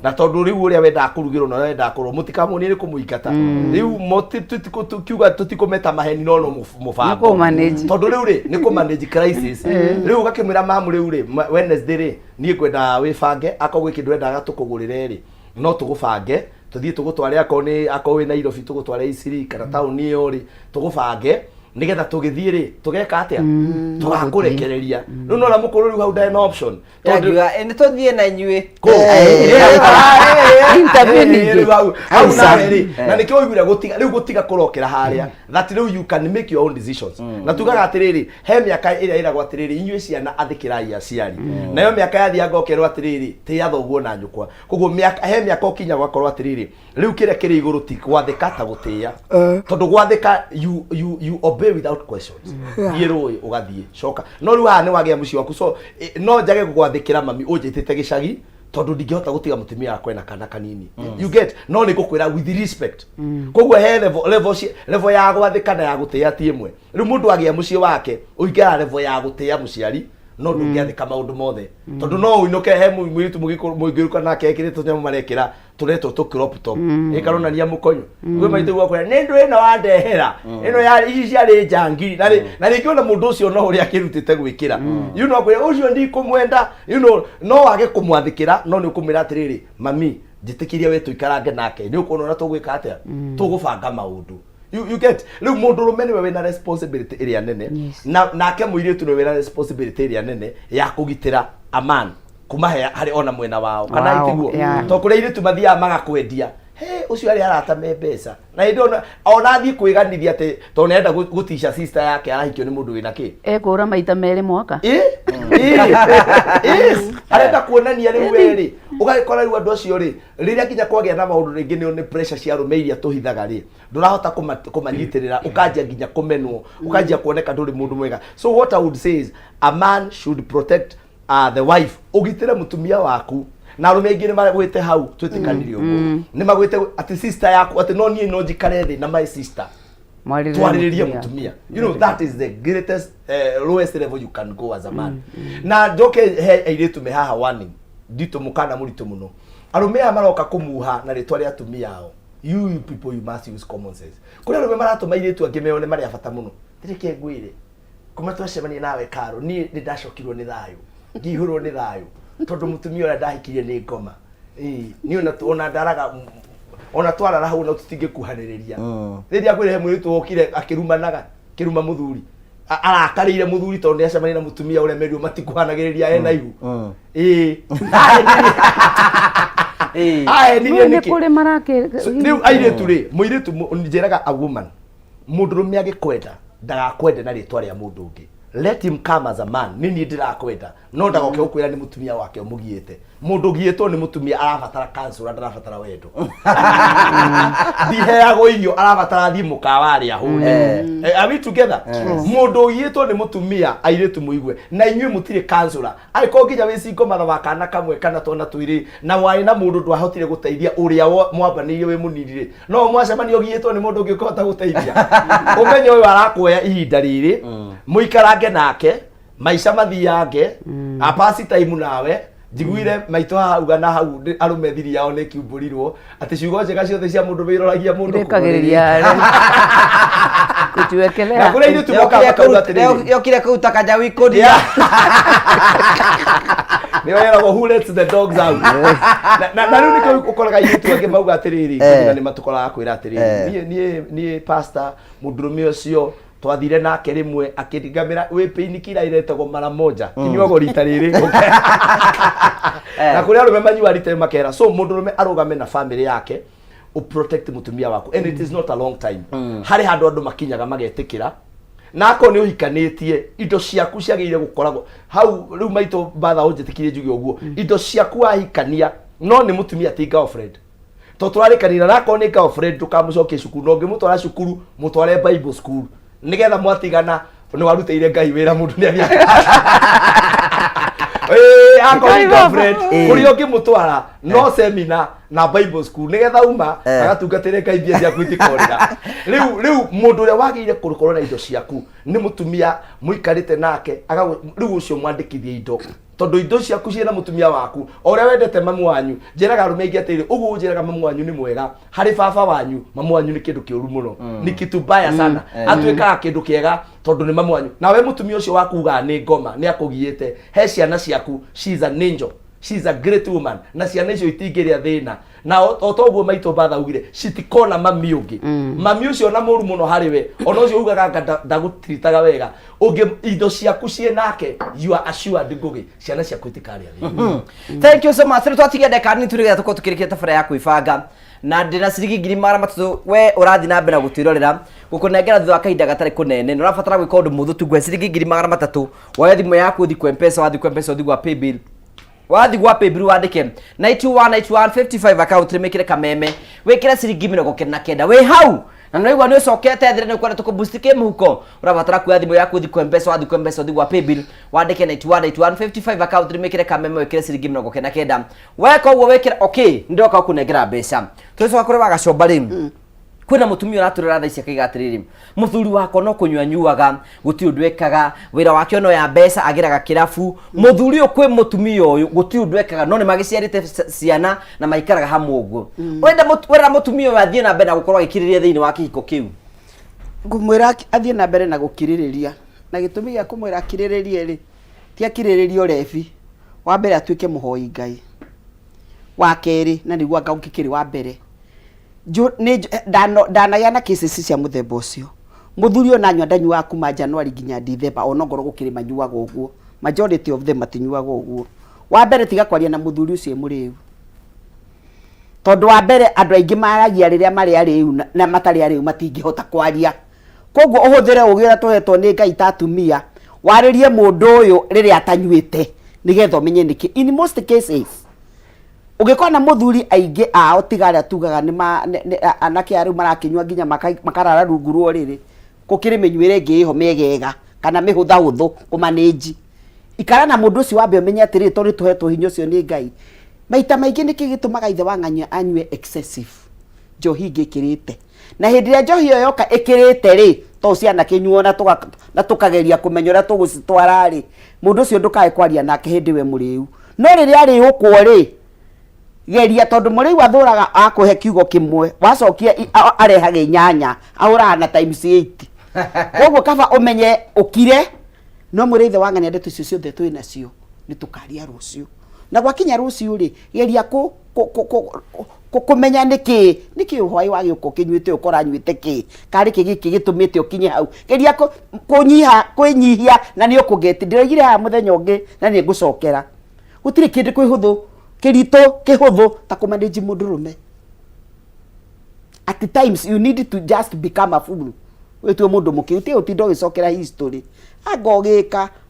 na tondu riu uria wenda kurugirwo na wenda kurwo mutikamoni ni kumuingata riu moti tukiuga tutikumeta maheni no mubango tondu riu ri ni ku manage crisis riu gakimira mamu riu ri Wednesday ri nie kwenda wibange akogwe kindu wenda gatukugurire ri no tugubange tuthie tugutware akoni Nairobi tugutware Isiri kana tauni iyo ri tugubange nigetha tugithie ri tugeka atia tugakurekereria no no la mukuru riu hau ndai na option tondu ni tuthie na inyui interview ni hau na nikio wigura gutiga riu gutiga kurokera haria that riu you can make your own decisions na tugaga atiriri he miaka ira iragwa atiriri inyui ciana athikirai aciari nayo miaka yathia ngokerwo atiriri ti athoguo na nyukwa koguo miaka he miaka okinya gwakorwo atiriri riu kire kiri iguru ti gwathika ta gutia tondu gwathika you obey without questions yero ugathie coka no riu ha ni wagia muci waku so no njage gugwathikira mami unjitite gicagi tondu ndingihota gutiga mutumia akwe na kana kanini you get no ni gukwira with respect koguo he level ya gwathika na ya gutia ti imwe riu mundu agia muci wake uikara level ya gutia muciari no ndungiathika maundu mothe tondu no uinoke he mwitu mugiruka nake ekirite nyamu marekira tureto to crop top ikaronania mukonyo gwe maitu gwakora nindu ino wandehera ino ya ici ciari njangiri na rikiona mundu ucio no uri akirutite gwikira you know kwe ucio ndi kumwenda you know no wage kumwathikira no ni kumira atiriri mami njitikiria we tuikarange nake ni ukuona na tugwika atia tugubanga maundu you get riu mundu rumene we na responsibility area nene na nake muiritu no we na responsibility area nene ya kugitira aman kuma hari ona mwena wao kana itiguo to kure iritu mathia magakwendia he ucio ari arata mbeca na indona ona thie kwiganithia ate to nenda gutisha sister yake arahikio ni mundu wina ki ekura maita meri mwaka arenda kuonania riu weri ugakora riu andu acio ri riria kinya kwagia na maundu ringi ni pressure cia rumeiria tuhithaga ri ndurahota kumanyitirira ukanjia nginya kumenwo ukanjia kuoneka nduri mundu mwega so what I would say is a man should protect the wife ugitire mutumia waku na rume ingine magwite hau twitikanire uguo ni magwite ati sister yaku ati no nie no njikare thi na my sister twariria mutumia you know that is the greatest lowest level you can go as a man na njoke he airitu me haha warning dito mukana muritu muno arume amaroka kumuha na ritwa ria atumia ao you people you must use common sense kuri arume maratuma airitu angimeone mari abata muno ndirike ngwire kuma twacemania nawe karo ni ndashokirwo ni thayo ngihurwo ni thayo tondu mutumia ora ndahikirie ni ngoma ni ona ndaraga ona twarara hau na tutingikuhaniriria riria kwire mwitu okire akirumanaga kiruma muthuri arakarire muthuri tondu ni acemania na mutumia ure merio matikuhanagiriria ena ihu ni kuri marake riu airetu ri muiretu njeraga a woman mundu rume agikwenda ndagakwende na ritwa ria mundu ungi let him come as a man nini ndirakwenda no ndagoke ukwira ni mutumia wake umugiete mundu gietwo ni mutumia arabatara cancel ndarabatara wendo diheago irio arabatara thimu kawari ahune are we together mundu gietwo ni mutumia airetu muigwe na inywe mutire cancel aiko nginya wicingo matha kana kamwe kana tona twiri na wari na mundu ndwahotire guteithia uria mwambanirie we munirire no mwacemania gietwo ni mundu ngikota guteithia umenye uyu arakuoya ihinda riri muikarange nake maisha mathiange apasi time nawe njiguire maito hauga na hau arume thiri yao ni kiumburirwo ati ciugo njega ciothe cia mundu wiroragia mundu rekagiriria kutuwekelea na kule ile tumoka makauga tiri yokire kuuta kaja wikodia ni wera who lets the dogs out na riu niko ukoraga yitu ange mauga atiriri kugira ni matukora akwira atiriri ni pastor mundurume ucio twathire nake rimwe akiringamira wipi kila iretagwo mara moja kinyuago rita riri na kuri arume manyua rita makera so mundurume arugame na family yake u protect mutumia wako and it is not a long time hari handu andu makinyaga magetikira nako ni uhikanitie indo ciaku ciagire gukoragwo hau riu maito batha unjitikirie njugi uguo indo ciaku ahikania no ni mutumia ti girlfriend to twarikanira nako ni girlfriend tukamucokia cukuru no ngimutwara cukuru mutware bible school nigetha mwatigana ni warutire Ngai wira mundu ni aria ako girlfriend kuri okimutwara no seminar na Bible school nigetha uma agatungatire Ngai mbia cia kwitikorera riu mundu uria wagire kurukorwo na indo ciaku ni mutumia muikarite nake riu ucio mwandikithie indo tondu indo ciaku ciena mutumia waku oria wendete mamu wanyu njiraga rume ingi atiri ugu njiraga mamu wanyu ni mwega hari baba wanyu mamu wanyu ni kindu kiuru muno ni kitu baya sana atwikaga kindu kiega tondu ni mamu wanyu nawe mutumia ucio wakuga ni ngoma ni akugiite he ciana ciaku she's an angel, she's a great woman na ciana icio itingiria thina na otoguo maito bathaugire citikona mami ungi mami ucio na muru muno hariwe ona ucio ugaga ndagutiritaga wega ungi indo ciaku cienake you are assured ngugi ciana ciaku itikaria thank you so much twatigia ndeka ni turiga tuko tukirikia tabara ya kuibanga na ndina ciringi 300 we urathi na mbere gutirorera gukunengera thutha kahinda gatari kunene no rafatara gwika undu muthu tu gwe ciringi 300 woya thimu yaku thi kwa mpesa wathi kwa mpesa uthi gwa paybill wathi gwa paybill wandike 919155 account rimekire kameme wekira ciringi 79 we hau na noigwa ni ucokete thire ni kwenda tukubustike muhuko urabatara kuya thimu yaku thi kwa mpesa wathi kwa mpesa uthi gwa paybill wandike 919155 account rimekire kameme wekira ciringi 79 weka uguo wekira okay ndoka kunengera mbeca tucoka kuri wagacomba rim kwina mutumia uraturira tha ici akiga atiriri muthuri wako no kunywa nyuaga guti undu ekaga wira wake no ya mbeca agiraga kirafu muthuri ukwe mutumia uyu guti undu ekaga no ni magiciarite ciana na maikaraga hamwe uguo wenda mutumia wathie na mbere na gukorwo agikiriria thiini wa kihiko kiu ngumwira athie na mbere na gukiririria na gitumi ya kumwira akiriririe ri ti akiriririo refi wa mbere atuike muhoi Ngai wa keri na niguo ngaukikiri wa mbere danagĩa na cases cia muthemba ucio muthuri ona nywa ndanyua kuma January nginya December ona ngoro gukiri manyuaga uguo majority of them matinyuaga uguo wa mbere tiga kwaria na muthuri ucio muriu tondu wa mbere andu aingi maragia riria mari ariu na matari ariu matingihota kwaria koguo uhuthire ugira tuhetwo ni Ngai tatumia waririe mundu uyu riria atanyuite nigetha umenye niki in most cases ugikona muthuri aingi ao tigara tugaga ni anake ari marakinywa nginya makarara rungu ruo riri gukiri menyuire ingi iho megega kana mihutha huthu kumanage ikara na mundu ucio wambe umenye atiri tori tuhetwo hinyo cio ni Ngai maita maingi niki gitumaga ithe wa ng'anya anyue excessive njohi ngikirite na hindi ya njohi yo yoka ikirite ri to ciana kinyuo na tukageria kumenyora tugucitwara ri mundu ucio ndukae kwaria nake hindi we muriu no riri ari ukwo ri geria tondu muriu athuraga akuhe kiugo kimwe wacokia arehage nyanya ahuraga na times 8 koguo kaba umenye ukire no murithe wa ng'ania ndeto icio ciothe twina cio ni tukaria rucio na gwakinya rucio ri geria kumenya niki uhwai wa giuko kinyuite ukora nyuite ki kari kigiki gitumite ukinye hau geria kunyihia na ni ukugeti ndiragire ha muthenya ungi na ni ngucokera gutiri kindu kwihuthu kirito kihuthu ta kumanage mundurume at times you need to just become a fool wetu mundu mukiuti utindo gicokera history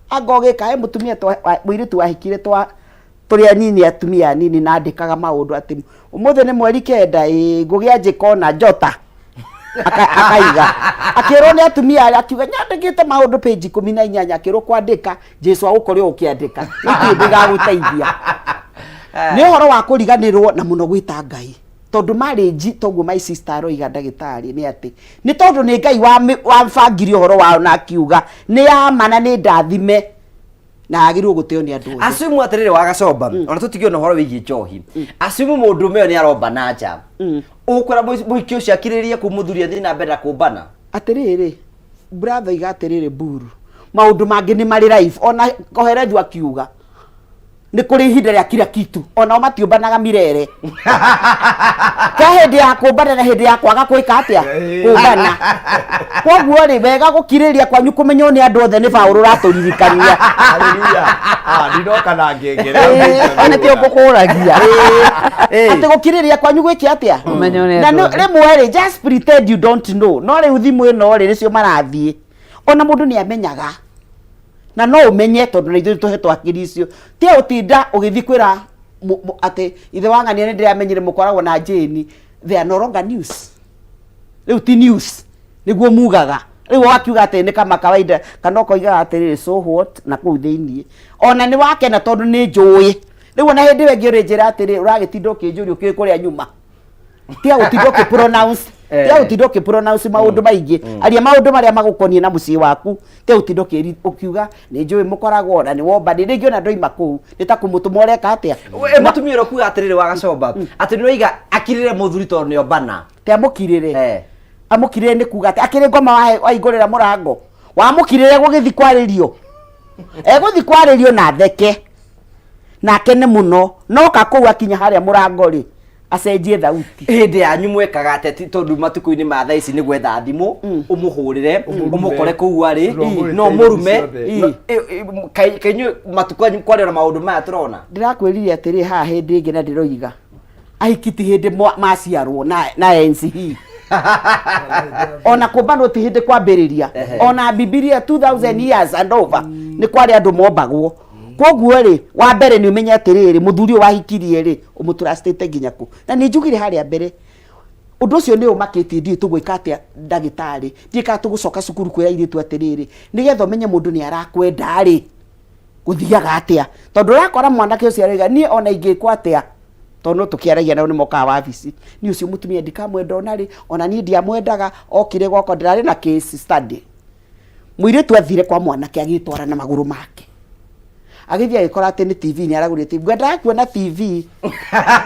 agogeka mutumia mwiritu wahikire turi anini atumia nini na andikaga maundu ati umuthe ni mweri kenda ngugia njikona njota akaiga akirwo ni atumia akiuga nyandikite maundu page 14 akirwo kwandika Jesu agukore ukiandika niki ndigagũteithia ni horo wa kuriganirwo na muno gwita Ngai tondu marriage toguo my sister roiga ndagitari ni ati ni tondu ni Ngai wa mfangiri horo wao na akiuga ni amana ni ndathime na agirwo guteo ni andu asumu atirire wagacomba ona tutigio no horo wigi njohi asumu mundu meo ni aromba na nja ukora muiki ucio akiririe kumuthuria thina na mbere kumbana atirire brother iga atirire buru maundu mangi ni mari life ona kohereju akiuga ni kuri ihinda ria kila kitu ona matiumbanaga mirere ka hindi ya kumbana na hindi ya kwaga gwika atia kumbana koguo ri wega gukiriria kwanyu kumenyo ni andu othe ni Paulo raturirikania haleluya ndinoka na ngengere ona ti ukukuragia ati gukiriria kwanyu gwiki atia na rimwe ri just pretend you don't know no ri uthimu ino ri nicio marathie ona mundu ni amenyaga na no umenye tondu ni tuhetwo akiri icio ti utinda ugithikwira ati ithe wa ng'ania ni ndiramenyire mukoragwo na Jane they are no longer news riu ti news niguo mugaga riu wakiuga ati ni kama kawaida kana koiga ati so what na kuu thiini ona ni wake na tondu ni njui Riu ona hindi wengi urinjira atiri uragitinda ukinjuria ukikuria nyuma. Tia utinda ukipronounce. Tia utinda ukipronounce maundu maingi. Aria maundu maria magukonie na mucii waku. Tia utinda ukiuga ni njui mukoragwo na ni womba ni ringi ona ndoima kuu. Nitakumutuma ureka atia. Mutumia ro kuga atirire wa Gacomba. Ati ni oiga akirire muthuri to ni obana. Tia mukirire. Amukirire ni kuga ati akire ngoma wa igurira murango. Wa mukirire gugithi kwaririo. Eguthi kwaririo na theke. Na kene muno no kakuu akinya haria murango ri acenjie thauti hindi yanyu mwekaga ateti tondu matuku-ini ma thaa ici ni gwetha thimu umuhurire umukore kuu ari no murume kainyu matuku anyu kwari na maundu maya turona ndirakwirire atiri ha hindi ingi na ndiroiga ahikiti hindi maciarwo na NCE ona kumbano ti hindi kwambiriria ona Bibilia 2000 years and over ni kwari andu mombagwo koguo ri wa mbere ni umenya atiriri muthuri wahikirie ri umutrustite nginya ku na ni njugire haria mbere undu ucio ni umakitie ndi tugwika atia ndagitari ndika tugucoka cukuru kwira iritu atiriri nigetha umenye mundu ni arakwenda ri guthiaga atia tondu urakora mwanake ucio ariga ni ona ingikwa atia tondu tukiaragia nao ni moka wabici ni ucio mutumia ndikamwenda ona ri ona ni ndiamwendaga okire goko ndirari na case study muiritu athire kwa mwanake agitwara na maguru make agithia agikora ati ni TV ni aragurite ngwenda kuona TV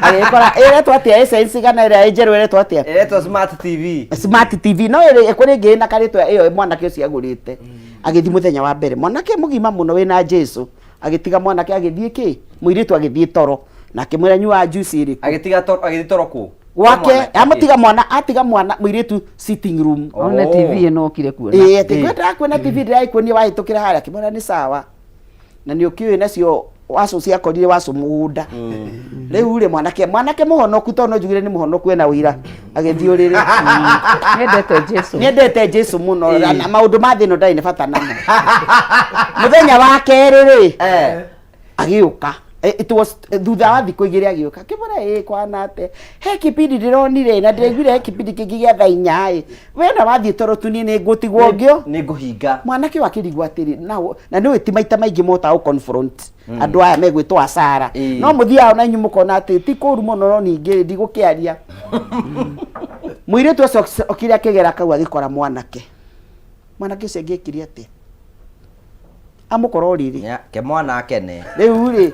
agikora iretwo atia essence kana ira enjeru iretwo atia iretwo smart TV no ire ekore ngi na karitwa iyo mwanake ucio agurite agithi muthenya wa mbere mwanake mugima muno wina Jesu agitiga mwanake agithie ki muiritu agithie toro na akimwira nyua juice iri agitiga toro ku wake atiga mwana muiritu sitting room ona TV no kire kuona ngwenda kuona TV ndirai kuonia wahitukira haria akimwira ni sawa na ni ukiwe nacio wacu cia korire wacu mugunda riu ri mwanake muhonoku to no njugire ni muhonoku ena wira agithiurire niendete Jesu muno na maundu ma thino ndai ni bata namo muthenya wa keri ri agiuka it was thutha wa thiku igiri agiuka kibora kwanate he kipindi ndironire na ndiregwire he kipindi kingi gia thaa 4 wena wathie toro tuni ni ngutigwo ngio ni nguhinga mwanake wakirigwa atiri na ni witi maita maingi mota au confront andu aya megwitwo asara no muthia ona inyu mukona ati ti kuru muno no ningi ndigukiaria muiritu ucio okiria kigera kau agikora mwanake ucio ngikiri ati amukoro riri ke mwana akene riu ri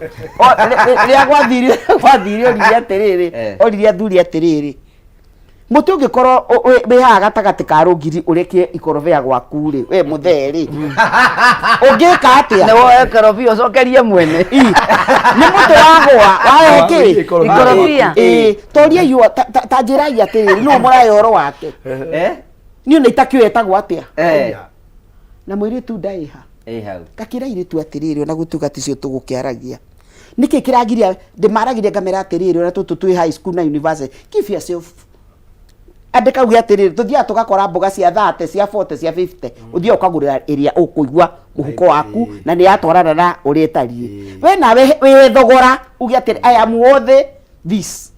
ria gwathire oriri atiriri oriri athuri atiriri mutu ngikoro we ha gatagati ka rugiri urekie ikorobea gwaku ri we mutheri ungika atia no ikorobia ucokerie mwene ni mutu wagwa waeki ikorobia toria yu tajiragia atiriri no murayo oro wake ni ona itakio etagwo atia na mwiri tu ndaiha hau kakira iritu atiriri ona gutuga ticio tugukiaragia niki kiragiria ndimaragiria ngamera atiriri ona tutu twi high school na university give yourself andika ugi atiriri tuthia tugakora mboga cia 30 cia 40 cia 50 uthia ukagurira area ukuigwa muhuko waku na ni atwarana na uri etarie we na we thogora ugi atiri I am worth this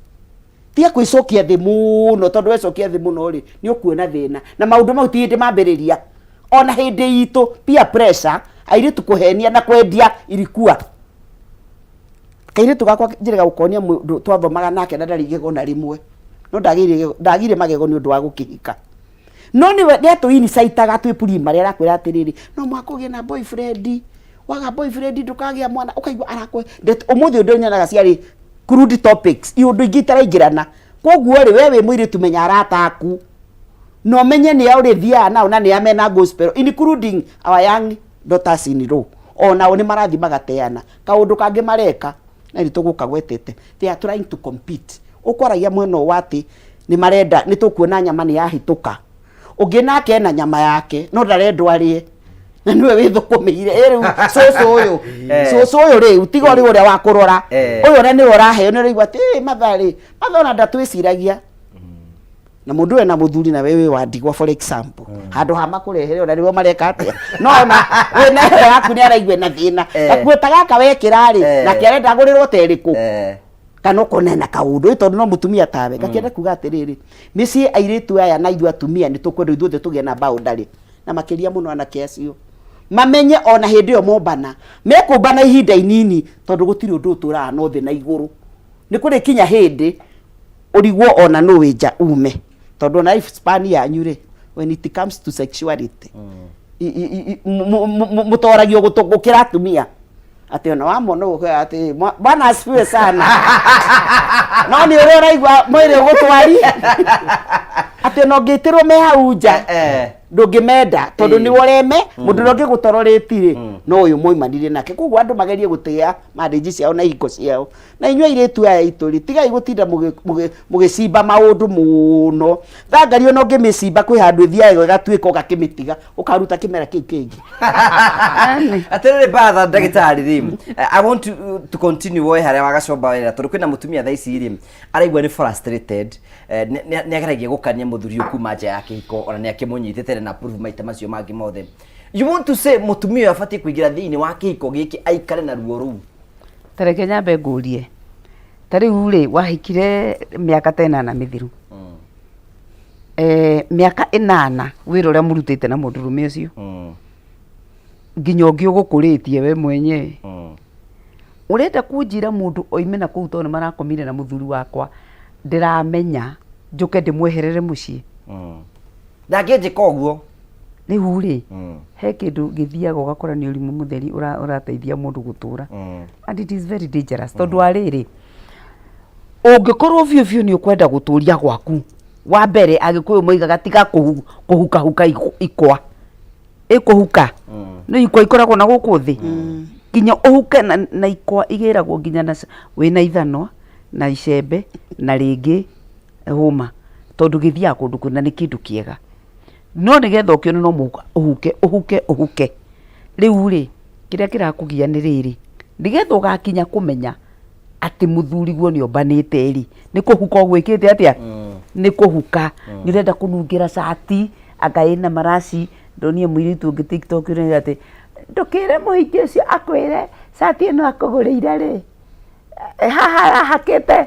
tia kwicokia thi muno tondu wecokia thi muno ri ni ukuona thina na maundu mau ti ndimambiriria ona hindi itu peer pressure airitu kuhenia na kwendia irikua kairitu gakwa njirega gukonia mundu twathomaga nake na ndarigego na rimwe no ndagire magego ni undu wa gukihika no ni atu insightaga twi primary arakwira atiriri no mwakugie na boyfriend waga boyfriend ndukagia mwana ukaigwa arakwe umuthi undu nyanaga ciari crude topics iundu ingitaraingirana koguo ri wewe mwiri tumenya arata aku no menye ni aure thia na ona ni amena gospel including our young daughters in law ona oni marathi magateana kaundu kangi mareka na rituguka gwetete they are trying to compete ukoragia mweno wati ni marenda ni tukuona nyama ni yahituka ungi nake na nyama yake no ndarendwo arie na niwe withukumire riu soso uyu riu tigo ri uria wa kurora uyu ora ni uraheo ni rigwa ti mathari mathona ndatwiciragia na mundu ena muthuri na wewe wandigwa for example handu ha makurehere ona niwo mareka atia no na we na yaku ni araigwe na thina akueta gaka wekirari na kiarenda agurirwo teriku kana konena kaundu tondu no mutumia tawe gakienda kuga atiriri misi airitu aya na ithu atumia ni tukwenda ithuothe tugie na boundary na makiria muno ana kiacio mamenye ona hindi yo mombana mekumbana ihinda inini tondu gutiri undu utura no thi na iguru ni kuri kinya hindi urigwo ona no winja ume tondu na span yanyu ri when it comes to sexuality mutoragio gutugukira atumia ati ona wamona uko ati bwana asifiwe sana no ni uraigwa mwire gutwari ati no ngitirwo me hauja ndungimenda tondu ni woreme mundu no ngigutororeti no uyu moimanire nake koguo andu magerie gutia marriage ciao na iko ciao na inywa iretu aya ituri tigai gutinda mugicimba maundu muno thangario no ngimicimba kwi handu thiayo gatuika gakimitiga ukaruta kimera kiu kingi atere batha ndagitari rim I want to continue woy haria wagacomba wera tondu kwina mutumia thaisi rim araigwa ni frustrated ni ageragia gukania muthuri kuma nja yake iko ona ni akimunyitete na proof maita macio mangi mothe. You want to say mutumia afati kuigira thiini wa kiko giki aikare na ruo ru? Tareke nyambe ngurie. Tari ule wahikire miaka 8 mithiru. Miaka 8 wira uria murutite na mundurume ucio. Nginya ungi ugukuritie we mwenye. Urenda kunjira mundu oime na kuu tone marakomire na muthuri wakwa ndiramenya njuke ndimweherere mucii. Ndangĩnjĩka ũguo rĩu rĩ he kĩndũ gĩthiaga ũgakora nĩ ũrimũ mũtheri ũrateithia mũndũ gũtũra and it is very dangerous tondũ arĩrĩ ũngĩkorwo biũ nĩ ũkwenda gũtũria gwaku wa mbere agĩkũyũ moigaga tiga kũhuka ikwa ĩkũhuka no ikwa ikoragwo na gũkũ thĩ nginya ũhuke na ikwa igĩragwo nginya na wĩna ithanwa na icembe na rĩngĩ hũma tondu githia kundu kuna ni kindu kiega no nigetha ukio no uhuke riu ri kiria kirakugia ni riri nigetha ugakinya kumenya ati muthuri guo ni ombanite ri ni kuhuka gwikite atia ni kuhuka ni renda kunungira sati againa maraci ndonie mwiritu ungi TikTok ni ati ndukire muhiki ucio akwire sati ino akugurire ri haha hakite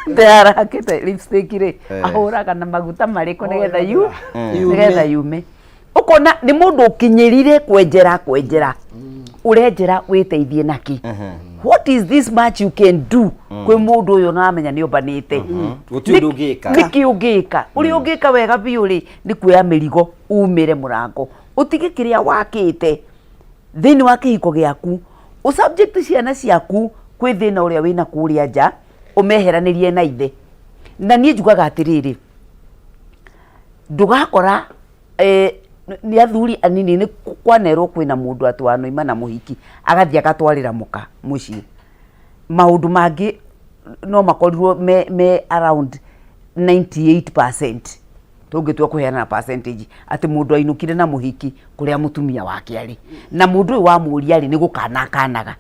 ndara hakite lipstick ri ahuraga na maguta mariko nigetha yume ukona ni mundu ukinyirire kwenjera urenjera witeithie naki what is this much you can do kwi mundu uyu namenya ni ombanite gutindu ngika niki ungika uri ungika wega biu ri ni kuya mirigo umire murango utige kiria wakite thini wa kihiko giaku usubject ciana ciaku kwi thina uria wina kuria nja umeheranirie na ithe na nie njugaga atiriri ndugakora ni athuri anini ni kwanerwo kwina mundu atwano ima na muhiki agathia gatwarira muka mucii maundu mangi no makorirwo me around 98% tungitua kuheana na percentage ati mundu ainukire na muhiki kuria mutumia wake ari na mundu uyu wa muria ari ni gukanaga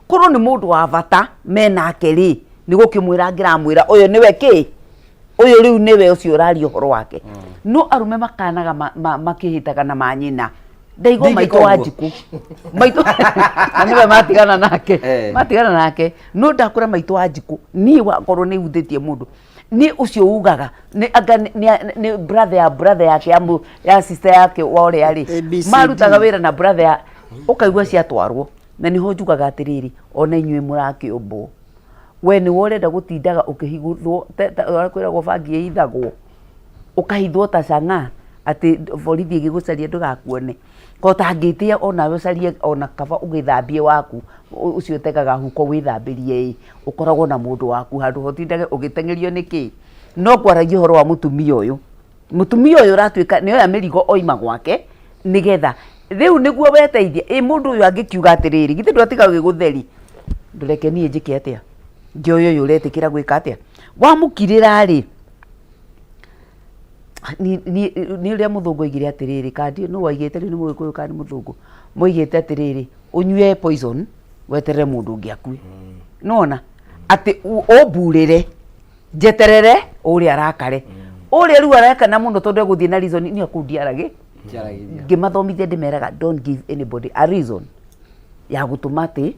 kuru ni mundu wa bata menake ri ni gukimwira ngiramwira uyu niwe ki uyu riu niwe ucio urari uhoro wake no arume makanaga makihitaga na manyina ndaigo maito wajiku maito niwe matigana nake no ndakura maito wajiku ni wakorwo ni uthitie mundu ni ucio ugaga ni brother yake ya sister yake wore ari marutaga wira na brother ukaigua ciatwarwo na niho njugaga atiriri ona inywe murake umbo we ni worenda gutindaga ukihiguthwo kwiragwo bangi ithagwo ukahithwo ta canga ati borithi igigucaria ndugakuone ko tangitia ona we carie ona kaba ugithambie waku ucio tegaga huko withambirie ukoragwo na mundu waku handu hotindage ugitengerio niki no kwaragia horo wa mutumia uyu ratwika ni oya mirigo oima gwake nigetha riu niguo weteithie mundu uyu angikiuga atiriri githe ndwatiga gigutheri ndureke nie njike atia ngioyo uyu uretikira gwika atia wamukirira ri ni uria muthungu igire atiriri kandi no waigite ni mwikuyu kandi muthungu muigite atiriri unywe poison weterere mundu ungi akue nona ati oburire jeterere uri arakare uri riu areka na mundu tondu guthie na reason ni akundiarage ngimathomithia ndimeraga don't give anybody a reason ya gutumati